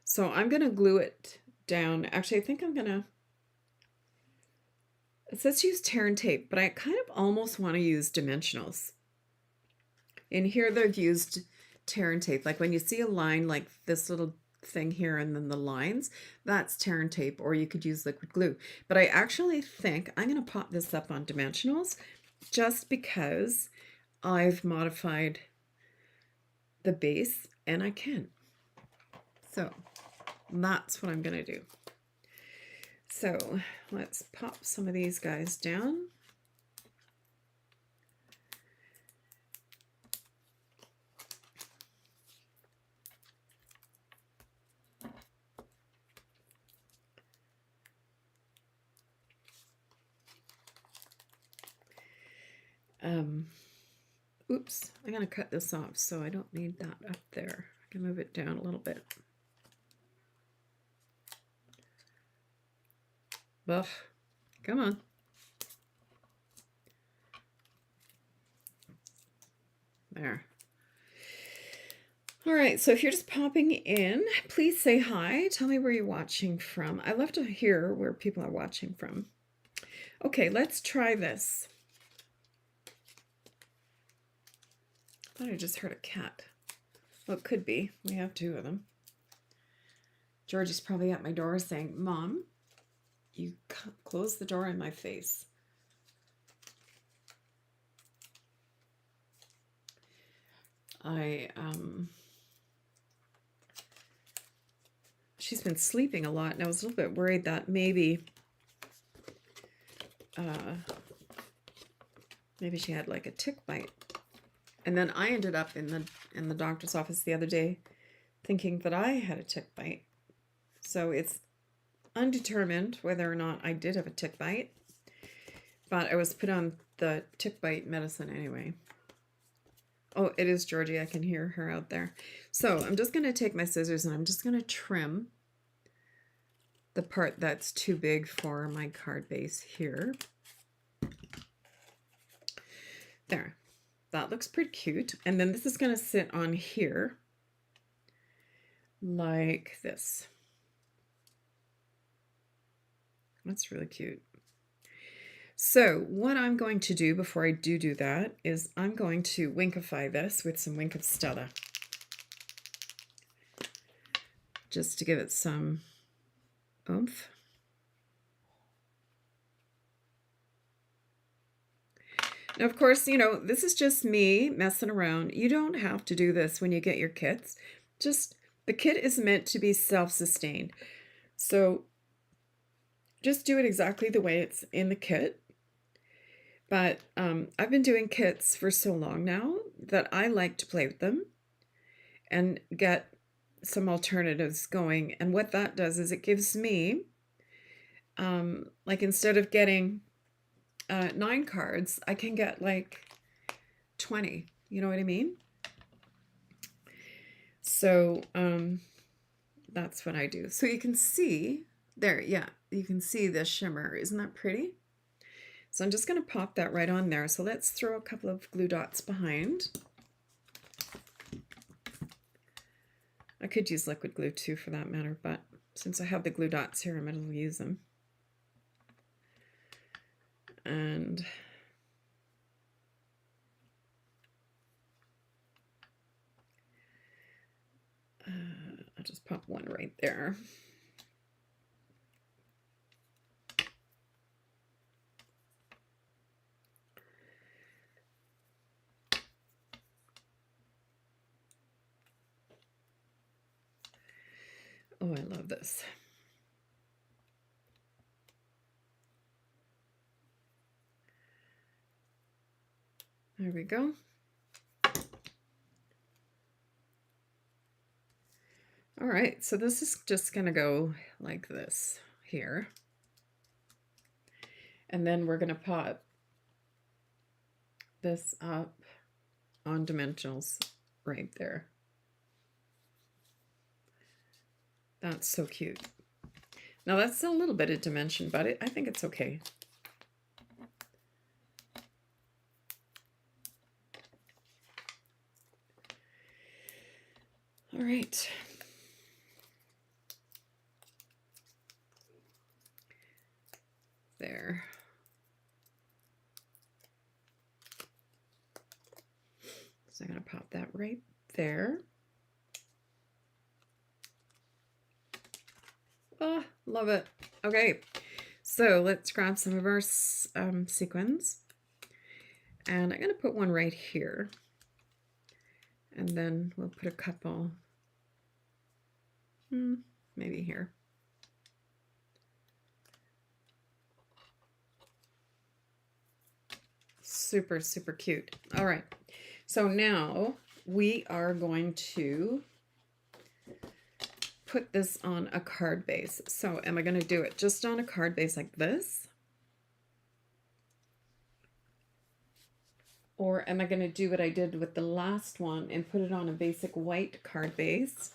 So I'm going to glue it down. Actually, I think I'm going to, it says use tear and tape, but I kind of almost want to use dimensionals. In here, they've used tear and tape. Like when you see a line like this little thing here and then the lines, that's tear and tape, or you could use liquid glue. But I actually think I'm going to pop this up on dimensionals just because I've modified the base and I can. So that's what I'm going to do. So let's pop some of these guys down. Oops, I'm going to cut this off so I don't need that up there. I can move it down a little bit. Ugh, come on. There. All right, so if you're just popping in, please say hi. Tell me where you're watching from. I love to hear where people are watching from. Okay, let's try this. I thought I just heard a cat. Well, it could be. We have two of them. Georgie's probably at my door saying, Mom, you close the door in my face. She's been sleeping a lot, and I was a little bit worried that maybe she had like a tick bite. And then I ended up in the doctor's office the other day thinking that I had a tick bite. So it's undetermined whether or not I did have a tick bite, but I was put on the tick bite medicine anyway. Oh, it is Georgie. I can hear her out there. So I'm just going to take my scissors and I'm just going to trim the part that's too big for my card base here. There. That looks pretty cute. And then this is going to sit on here like this. That's really cute. So what I'm going to do before I do that is I'm going to winkify this with some Wink of Stella, just to give it some oomph. Now, of course, you know, this is just me messing around. You don't have to do this when you get your kits. Just, the kit is meant to be self-sustained. So just do it exactly the way it's in the kit. But I've been doing kits for so long now that I like to play with them and get some alternatives going. And what that does is it gives me, like instead of getting 9 cards, I can get like 20. You know what I mean? So that's what I do. So you can see there, yeah, you can see this shimmer. Isn't that pretty? So I'm just going to pop that right on there. So let's throw a couple of glue dots behind. I could use liquid glue too for that matter, but since I have the glue dots here, I might as well use them. And I'll just pop one right there. Oh, I love this. There we go. All right, so this is just going to go like this here. And then we're going to pop this up on dimensionals right there. That's so cute. Now that's a little bit of dimension, but I think it's okay. All right. So I'm going to pop that right there. Oh, love it. Okay, so let's grab some of our sequins. And I'm going to put one right here. And then we'll put a couple, maybe here. Super, super cute. All right. So now we are going to put this on a card base. So am I going to do it just on a card base like this? Or am I going to do what I did with the last one and put it on a basic white card base?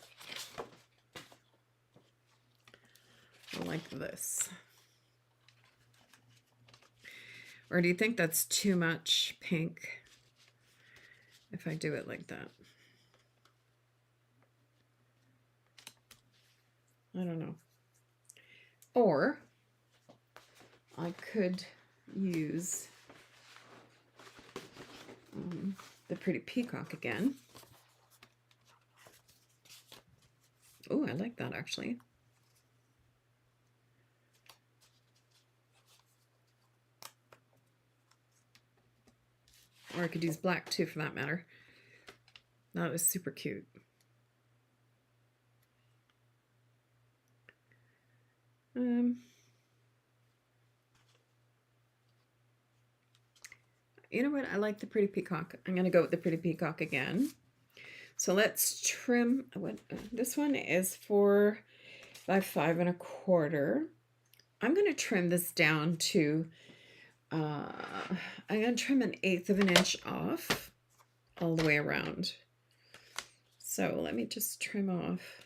Like this. Or do you think that's too much pink if I do it like that? I don't know. Or I could use the pretty peacock again. Oh, I like that actually. Or I could use black too for that matter. That was super cute. You know what? I like the pretty peacock. I'm going to go with the pretty peacock again. So let's trim. This one is 4 by 5 1/4. I'm going to trim this down to, I'm going to trim 1/8 of an inch off all the way around. So let me just trim off.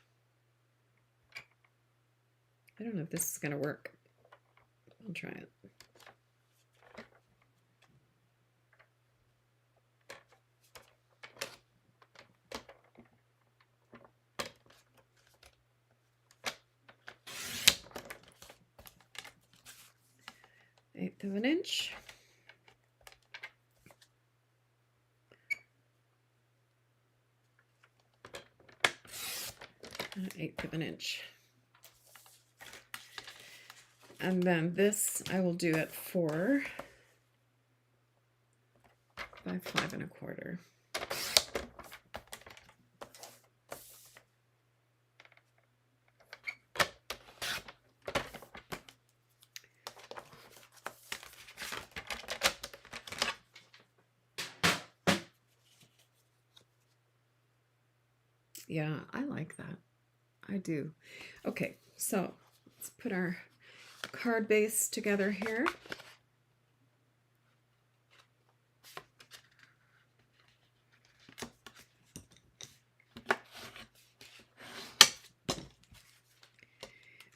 I don't know if this is going to work. I'll try it. Eighth of an inch. An eighth of an inch. And then this I will do at 4 by 5 1/4. Yeah, I like that. I do. Okay, so let's put our card base together here.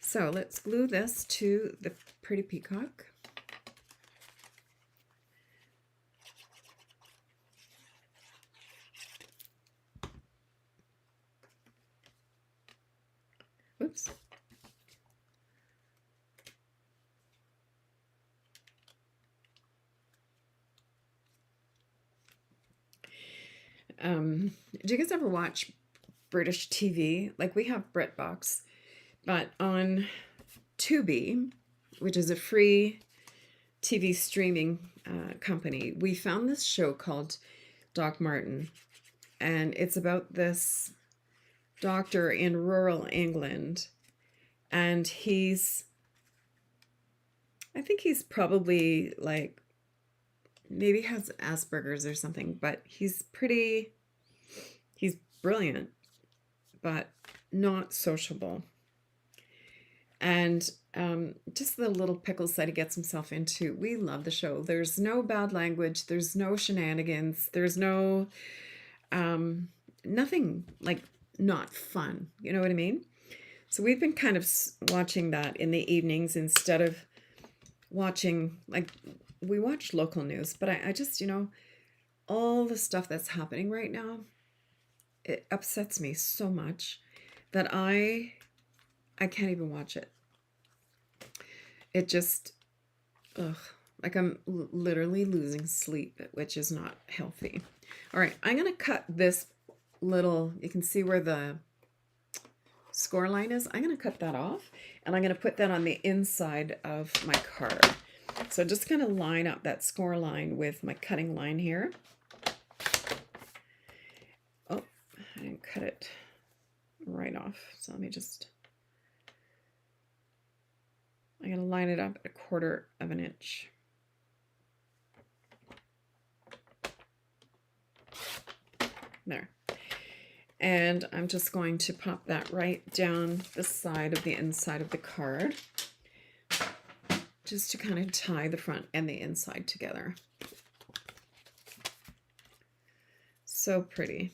So let's glue this to the pretty peacock. Oops. Do you guys ever watch British TV? Like we have BritBox, but on Tubi, which is a free TV streaming company, we found this show called Doc Martin, and it's about this doctor in rural England, and I think he's probably like, maybe has Asperger's or something, but he's brilliant, but not sociable. And just the little pickles that he gets himself into. We love the show. There's no bad language. There's no shenanigans. There's no, nothing like not fun. You know what I mean? So we've been kind of watching that in the evenings instead of watching, like, we watch local news, but I just, all the stuff that's happening right now, it upsets me so much that I can't even watch it. It just, ugh, Like I'm literally losing sleep, which is not healthy. All right, I'm going to cut this little, you can see where the score line is. I'm going to cut that off, and I'm going to put that on the inside of my card. So just kind of line up that score line with my cutting line here. Oh, I didn't cut it right off. So let me just, I'm going to line it up at 1/4 of an inch. There. And I'm just going to pop that right down the side of the inside of the card, just to kind of tie the front and the inside together. So pretty.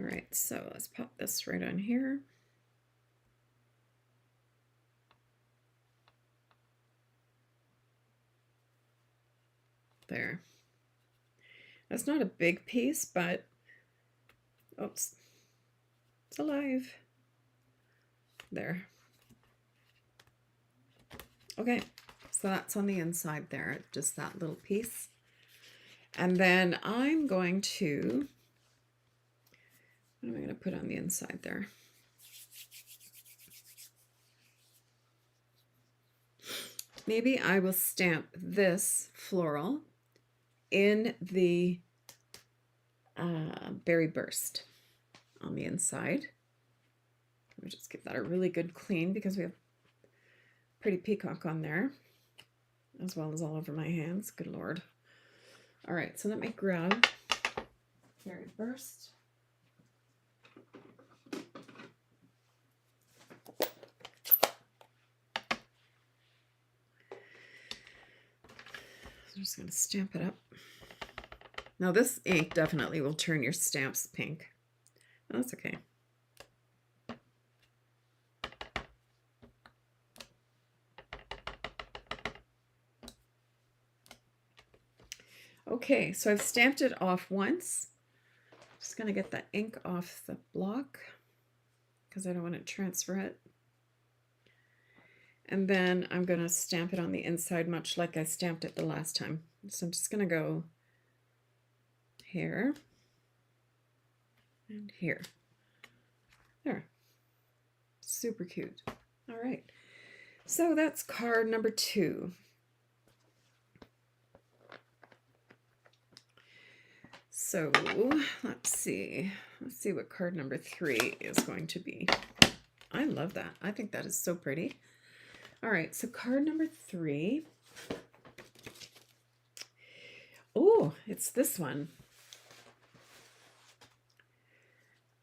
All right, so let's pop this right on here. There. That's not a big piece, but oops, it's alive. There. Okay, so that's on the inside there, just that little piece. And then I'm going to, what am I going to put on the inside there? Maybe I will stamp this floral in the berry burst on the inside. Let me just give that a really good clean because we have pretty peacock on there, as well as all over my hands. Good Lord. All right, so let me grab berry burst. I'm just going to stamp it up. Now this ink definitely will turn your stamps pink. Oh, that's okay. Okay, so I've stamped it off once. Just going to get the ink off the block because I don't want to transfer it. And then I'm going to stamp it on the inside much like I stamped it the last time. So I'm just going to go here and here. There. Super cute. All right. So that's card number 2. So let's see what card number 3 is going to be. I love that. I think that is so pretty. All right, so card number 3. Oh, it's this one.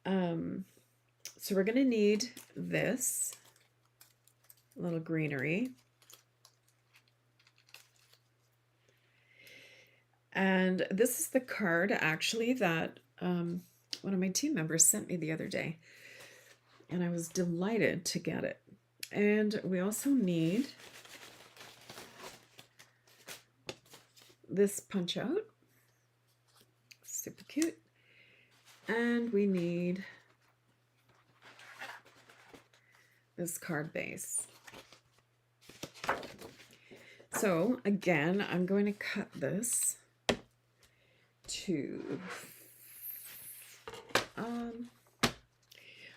So we're going to need this little greenery. And this is the card actually that one of my team members sent me the other day. And I was delighted to get it. And we also need this punch out. Super cute. And we need this card base. So again, I'm going to cut this to,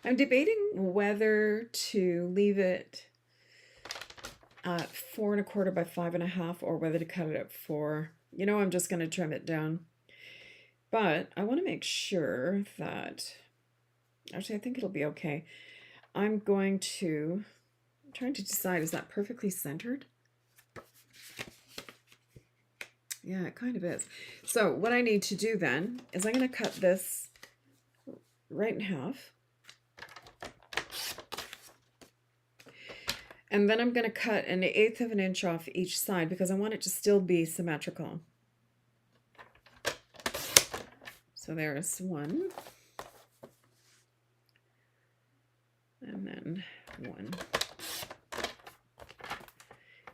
I'm debating whether to leave it at 4 1/4 by 5 1/2 or whether to cut it at 4. You know, I'm just going to trim it down. But I want to make sure that, actually I think it'll be okay. I'm trying to decide, is that perfectly centered? Yeah, it kind of is. So what I need to do then is I'm going to cut this right in half. And then I'm going to cut 1/8 of an inch off each side because I want it to still be symmetrical. So there's one. And then one.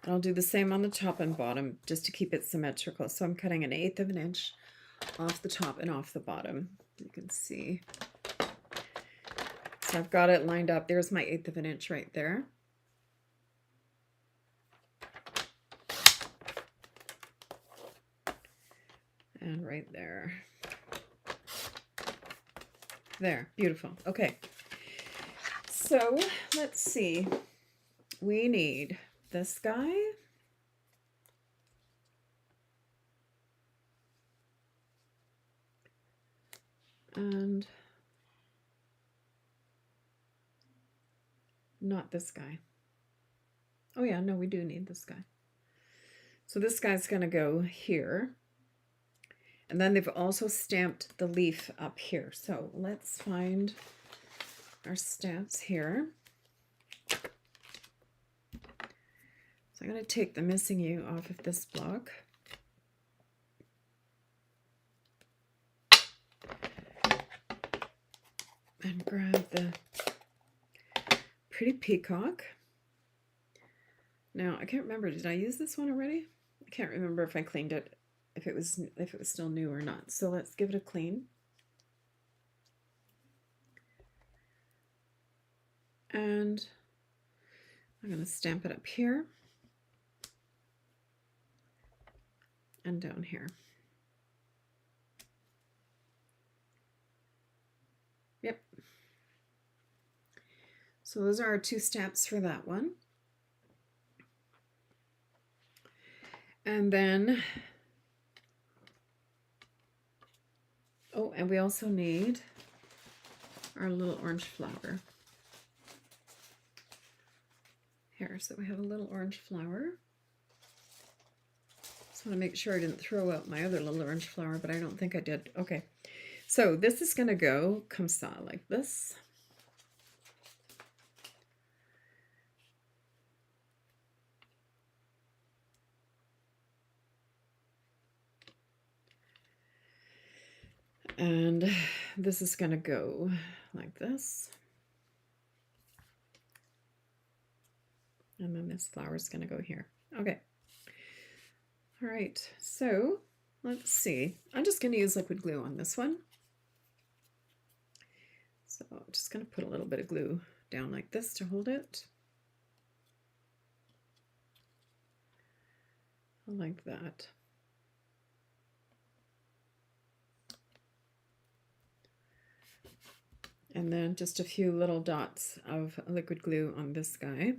I'll do the same on the top and bottom just to keep it symmetrical. So I'm cutting 1/8 of an inch off the top and off the bottom. You can see. So I've got it lined up. There's my 1/8 of an inch right there. And right there. There, beautiful. Okay. So let's see. We need this guy. And not this guy. Oh yeah, no, we do need this guy. So this guy's going to go here. And then they've also stamped the leaf up here. So let's find our stamps here. So I'm going to take the missing U off of this block. And grab the pretty peacock. Now, I can't remember, did I use this one already? I can't remember if I cleaned it, if it was still new or not. So let's give it a clean. And I'm going to stamp it up here and down here. Yep. So those are our 2 stamps for that one. And then, oh, and we also need our little orange flower. Here, so we have a little orange flower. Just want to make sure I didn't throw out my other little orange flower, but I don't think I did. Okay, so this is going to go comme ça, like this. And this is going to go like this. And then this flower is going to go here. Okay. All right. So let's see. I'm just going to use liquid glue on this one. So I'm just going to put a little bit of glue down like this to hold it. Like that. And then just a few little dots of liquid glue on this guy.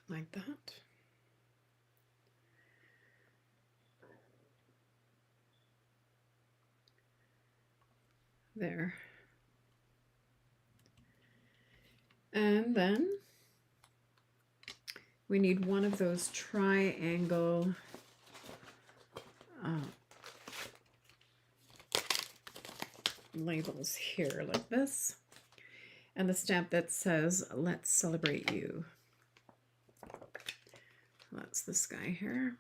Like that. There. And then we need one of those triangle labels here like this. And the stamp that says, "Let's celebrate you." That's this guy here.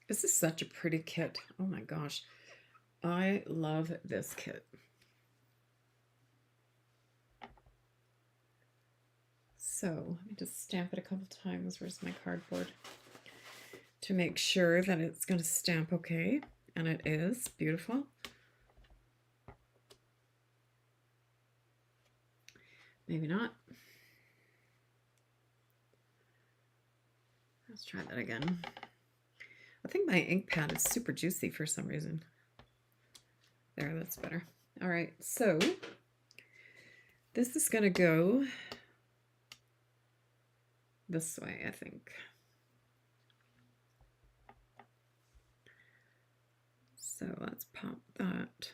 This is such a pretty kit. Oh my gosh. I love this kit. So let me just stamp it a couple times. Where's my cardboard? To make sure that it's going to stamp okay. And it is beautiful. Maybe not. Let's try that again. I think my ink pad is super juicy for some reason. There, that's better. All right, so this is going to go this way, I think. So let's pop that.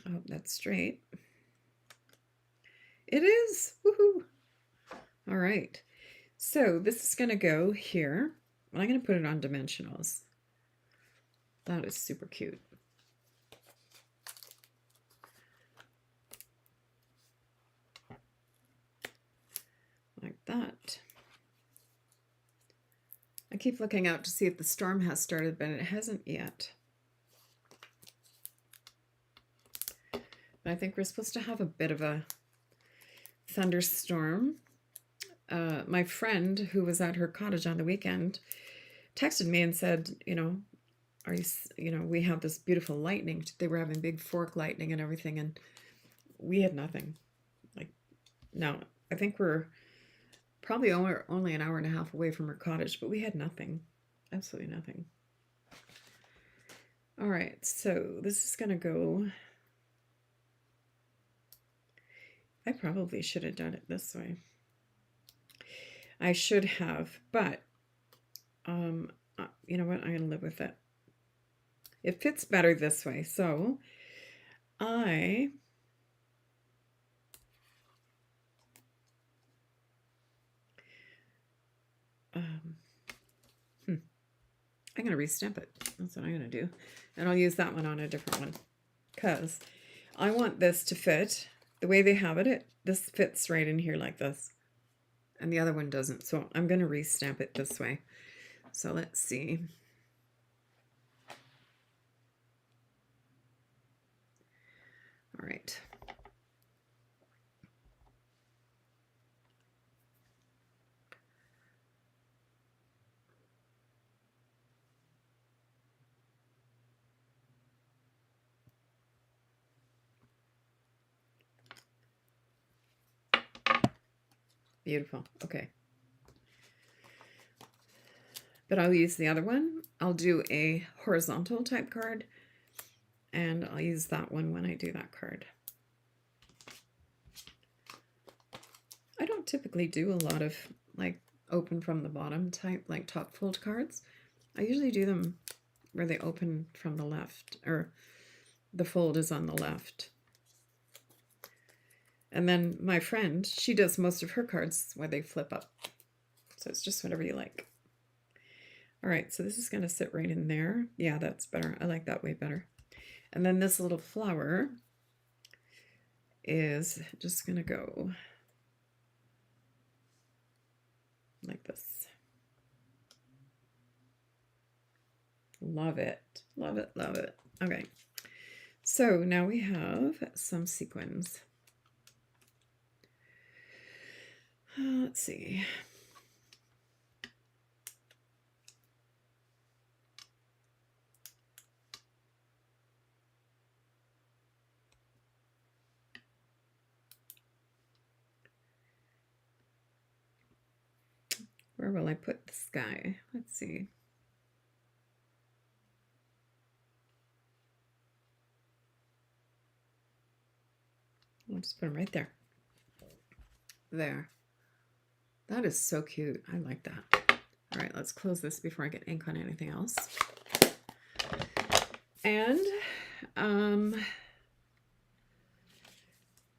Oh, that's straight. It is. Woohoo! All right. So this is going to go here. And I'm going to put it on dimensionals. That is super cute. Like that. I keep looking out to see if the storm has started, but it hasn't yet. But I think we're supposed to have a bit of a thunderstorm. My friend who was at her cottage on the weekend texted me and said, you know, we have this beautiful lightning. They were having big fork lightning and everything, and we had nothing. Like, no, I think we're probably only an hour and a half away from her cottage, but we had nothing. Absolutely nothing. All right, so this is going to go... I probably should have done it this way. I should have, but you know what? I'm going to live with it. It fits better this way, so I'm going to restamp it. That's what I'm going to do. And I'll use that one on a different one because I want this to fit the way they have it. This fits right in here like this. And the other one doesn't. So I'm going to restamp it this way. So let's see. All right. Beautiful. Okay. But I'll use the other one. I'll do a horizontal type card, and I'll use that one when I do that card. I don't typically do a lot of like open from the bottom type, like top fold cards. I usually do them where they open from the left, or the fold is on the left. And then my friend, she does most of her cards where they flip up. So it's just whatever you like. All right, so this is going to sit right in there. Yeah, that's better. I like that way better. And then this little flower is just going to go like this. Love it. Love it. Love it. Okay. So now we have some sequins. Let's see. Where will I put the sky? Let's see. I'll just put them right there. There. That is so cute. I like that. All right, let's close this before I get ink on anything else. And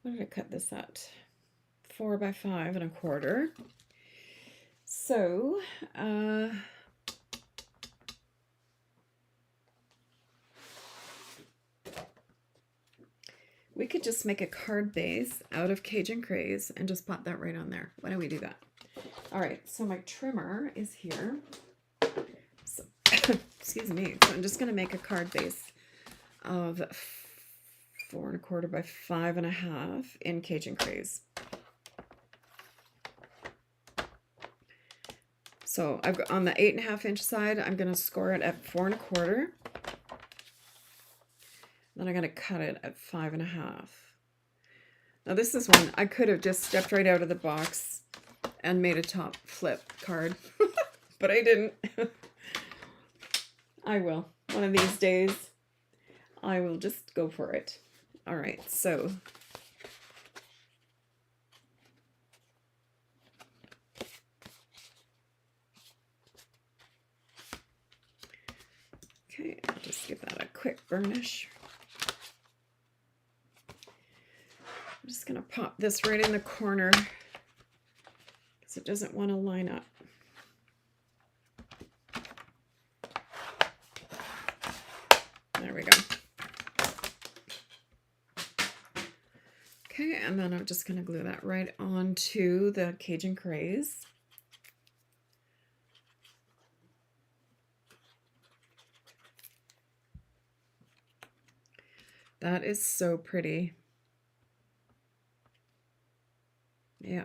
what did I cut this at? 4 by 5 1/4. So we could just make a card base out of Cajun Craze and just pop that right on there. Why don't we do that? All right, so my trimmer is here. So, excuse me. So I'm just going to make a card base of 4 1/4 by 5 1/2 in Cajun Craze. So I've got on the 8 1/2 inch side, I'm going to score it at 4 1/4. Then I'm going to cut it at 5 1/2. Now this is one I could have just stepped right out of the box and made a top flip card, but I didn't. I will. One of these days, I will just go for it. All right, so okay, I'll just give that a quick burnish. I'm just going to pop this right in the corner because it doesn't want to line up. Okay, and then I'm just going to glue that right onto the Cajun Craze. That is so pretty. Yeah.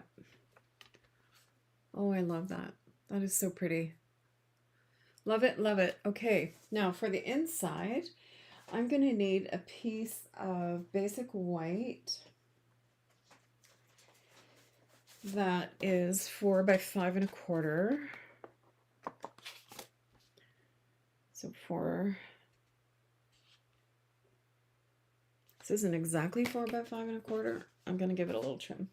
Oh, I love that. That is so pretty. Love it, love it. Okay, now for the inside, I'm going to need a piece of basic white that is 4 by 5 1/4. So 4. This isn't exactly 4 by 5 1/4. I'm going to give it a little trim.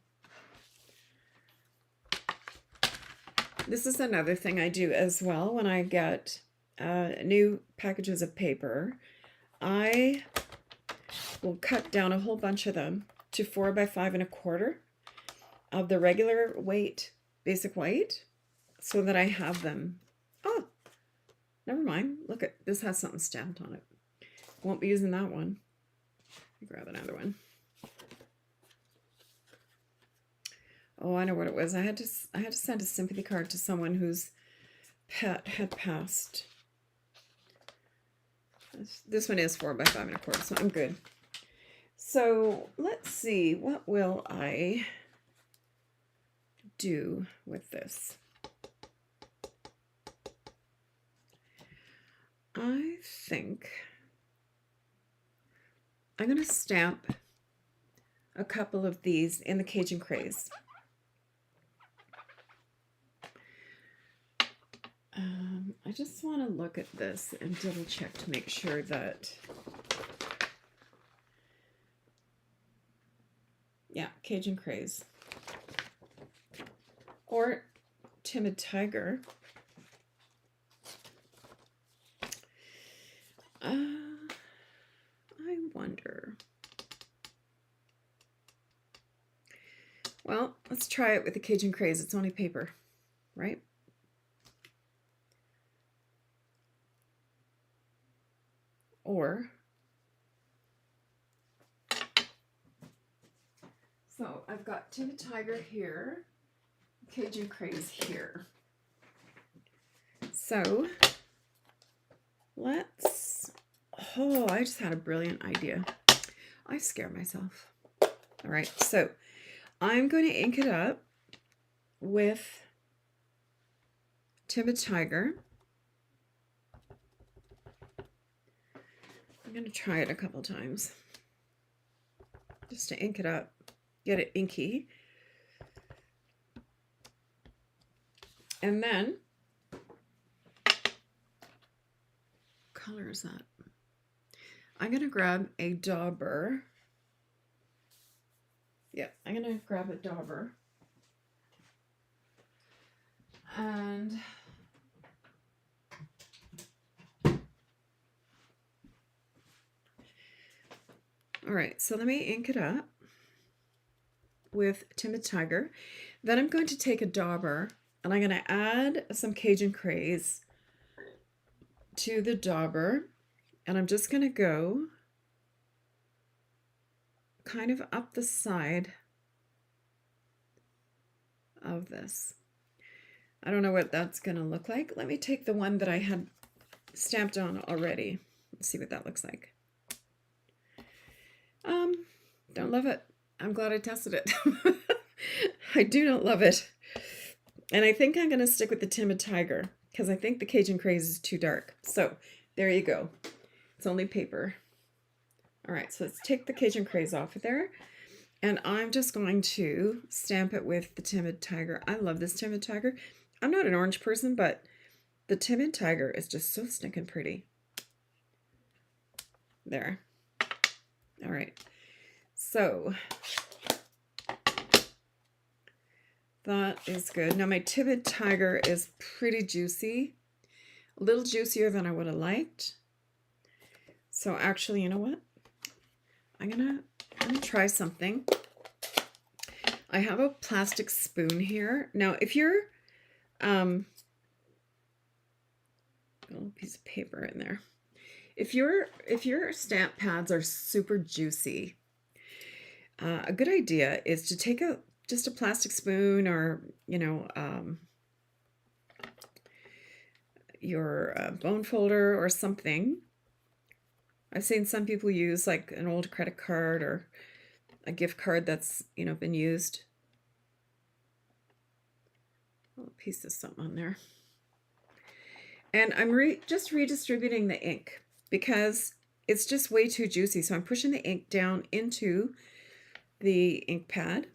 This is another thing I do as well when I get new packages of paper. I will cut down a whole bunch of them to 4 by 5 1/4 of the regular weight, basic white, so that I have them. Oh, never mind. Look, at this has something stamped on it. Won't be using that one. Grab another one. Oh, I know what it was. I had to send a sympathy card to someone whose pet had passed. This one is 4 by 5 1/4, so I'm good. So let's see, what will I do with this? I think I'm going to stamp a couple of these in the Cajun Craze. I just want to look at this and double check to make sure that, yeah, Cajun Craze or Timid Tiger. I wonder. Well, let's try it with the Cajun Craze. It's only paper, right? Or, so I've got Timid Tiger here, Cajun Craze here. So let's, oh, I just had a brilliant idea. I scare myself. All right, so I'm going to ink it up with Timid Tiger. I'm going to try it a couple times just to ink it up, get it inky. And then, what color is that? I'm going to grab a dauber. Yeah, I'm going to grab a dauber. And all right, so let me ink it up with Timid Tiger. Then I'm going to take a dauber and I'm going to add some Cajun Craze to the dauber. And I'm just going to go kind of up the side of this. I don't know what that's going to look like. Let me take the one that I had stamped on already. Let's see what that looks like. Don't love it. I'm glad I tested it. I do not love it. And I think I'm going to stick with the Timid Tiger because I think the Cajun Craze is too dark. So there you go. It's only paper. All right, so let's take the Cajun Craze off of there. And I'm just going to stamp it with the Timid Tiger. I love this Timid Tiger. I'm not an orange person, but the Timid Tiger is just so stinking pretty. There. All right. So that is good. Now my Timid Tiger is pretty juicy. A little juicier than I would have liked. So actually, you know what? I'm gonna try something. I have a plastic spoon here. Now, if you're a little piece of paper in there. If your stamp pads are super juicy, a good idea is to take just a plastic spoon, or your bone folder or something. I've seen some people use like an old credit card or a gift card that's been used. I'll piece this something on there. And I'm just redistributing the ink because it's just way too juicy. So I'm pushing the ink down into the ink pad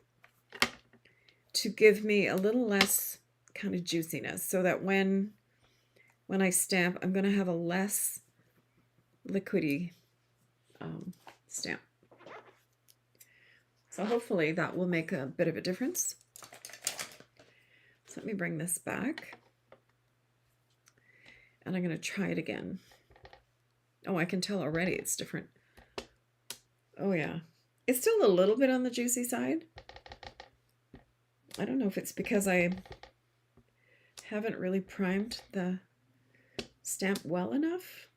to give me a little less kind of juiciness, so that when I stamp, I'm going to have a less liquidy stamp. So hopefully that will make a bit of a difference. So let me bring this back. And I'm going to try it again. Oh, I can tell already it's different. Oh yeah. It's still a little bit on the juicy side. I don't know if it's because I haven't really primed the stamp well enough.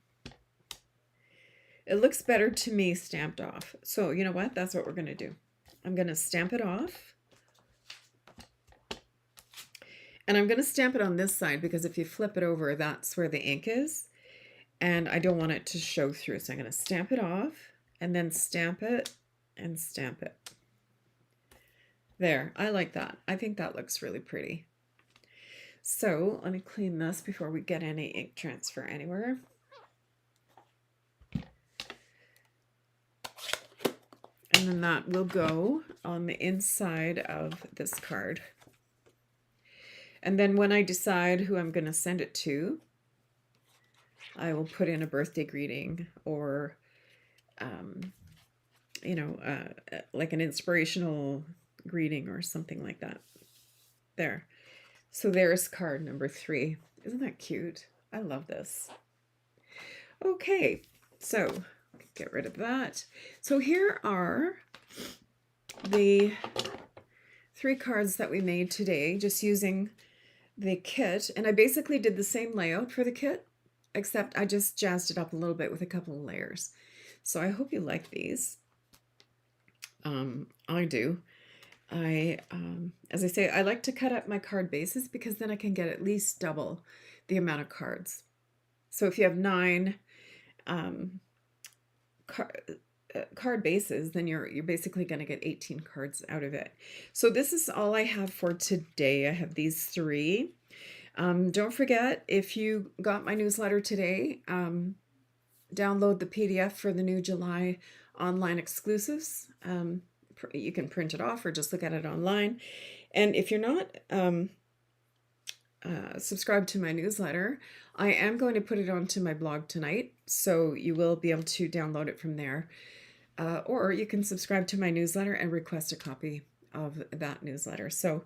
It looks better to me stamped off. So you know what? That's what we're going to do. I'm going to stamp it off. And I'm going to stamp it on this side because if you flip it over, that's where the ink is. And I don't want it to show through. So I'm going to stamp it off and then stamp it and stamp it. There, I like that. I think that looks really pretty. So let me clean this before we get any ink transfer anywhere. And then that will go on the inside of this card. And then when I decide who I'm going to send it to, I will put in a birthday greeting or, like an inspirational greeting or something like that. There. So there's card number 3. Isn't that cute? I love this. Okay, so get rid of that. So here are the 3 cards that we made today, just using the kit. And I basically did the same layout for the kit, except I just jazzed it up a little bit with a couple of layers. So I hope you like these. I do. As I say, I like to cut up my card bases because then I can get at least double the amount of cards. So if you have 9 card bases, then you're basically going to get 18 cards out of it. So this is all I have for today. I have these 3. Don't forget, if you got my newsletter today, download the PDF for the new July online exclusives. You can print it off or just look at it online. And if you're not subscribed to my newsletter, I am going to put it onto my blog tonight, so you will be able to download it from there. Or you can subscribe to my newsletter and request a copy of that newsletter. So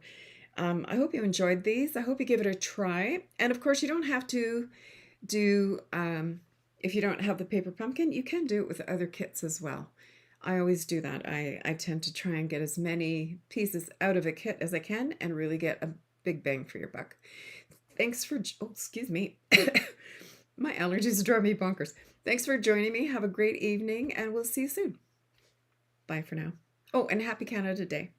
I hope you enjoyed these. I hope you give it a try. And of course, you don't have to do, if you don't have the paper pumpkin, you can do it with other kits as well. I always do that. I tend to try and get as many pieces out of a kit as I can and really get a big bang for your buck. Thanks for, oh, excuse me. My allergies drive me bonkers. Thanks for joining me. Have a great evening and we'll see you soon. Bye for now. Oh, and happy Canada Day.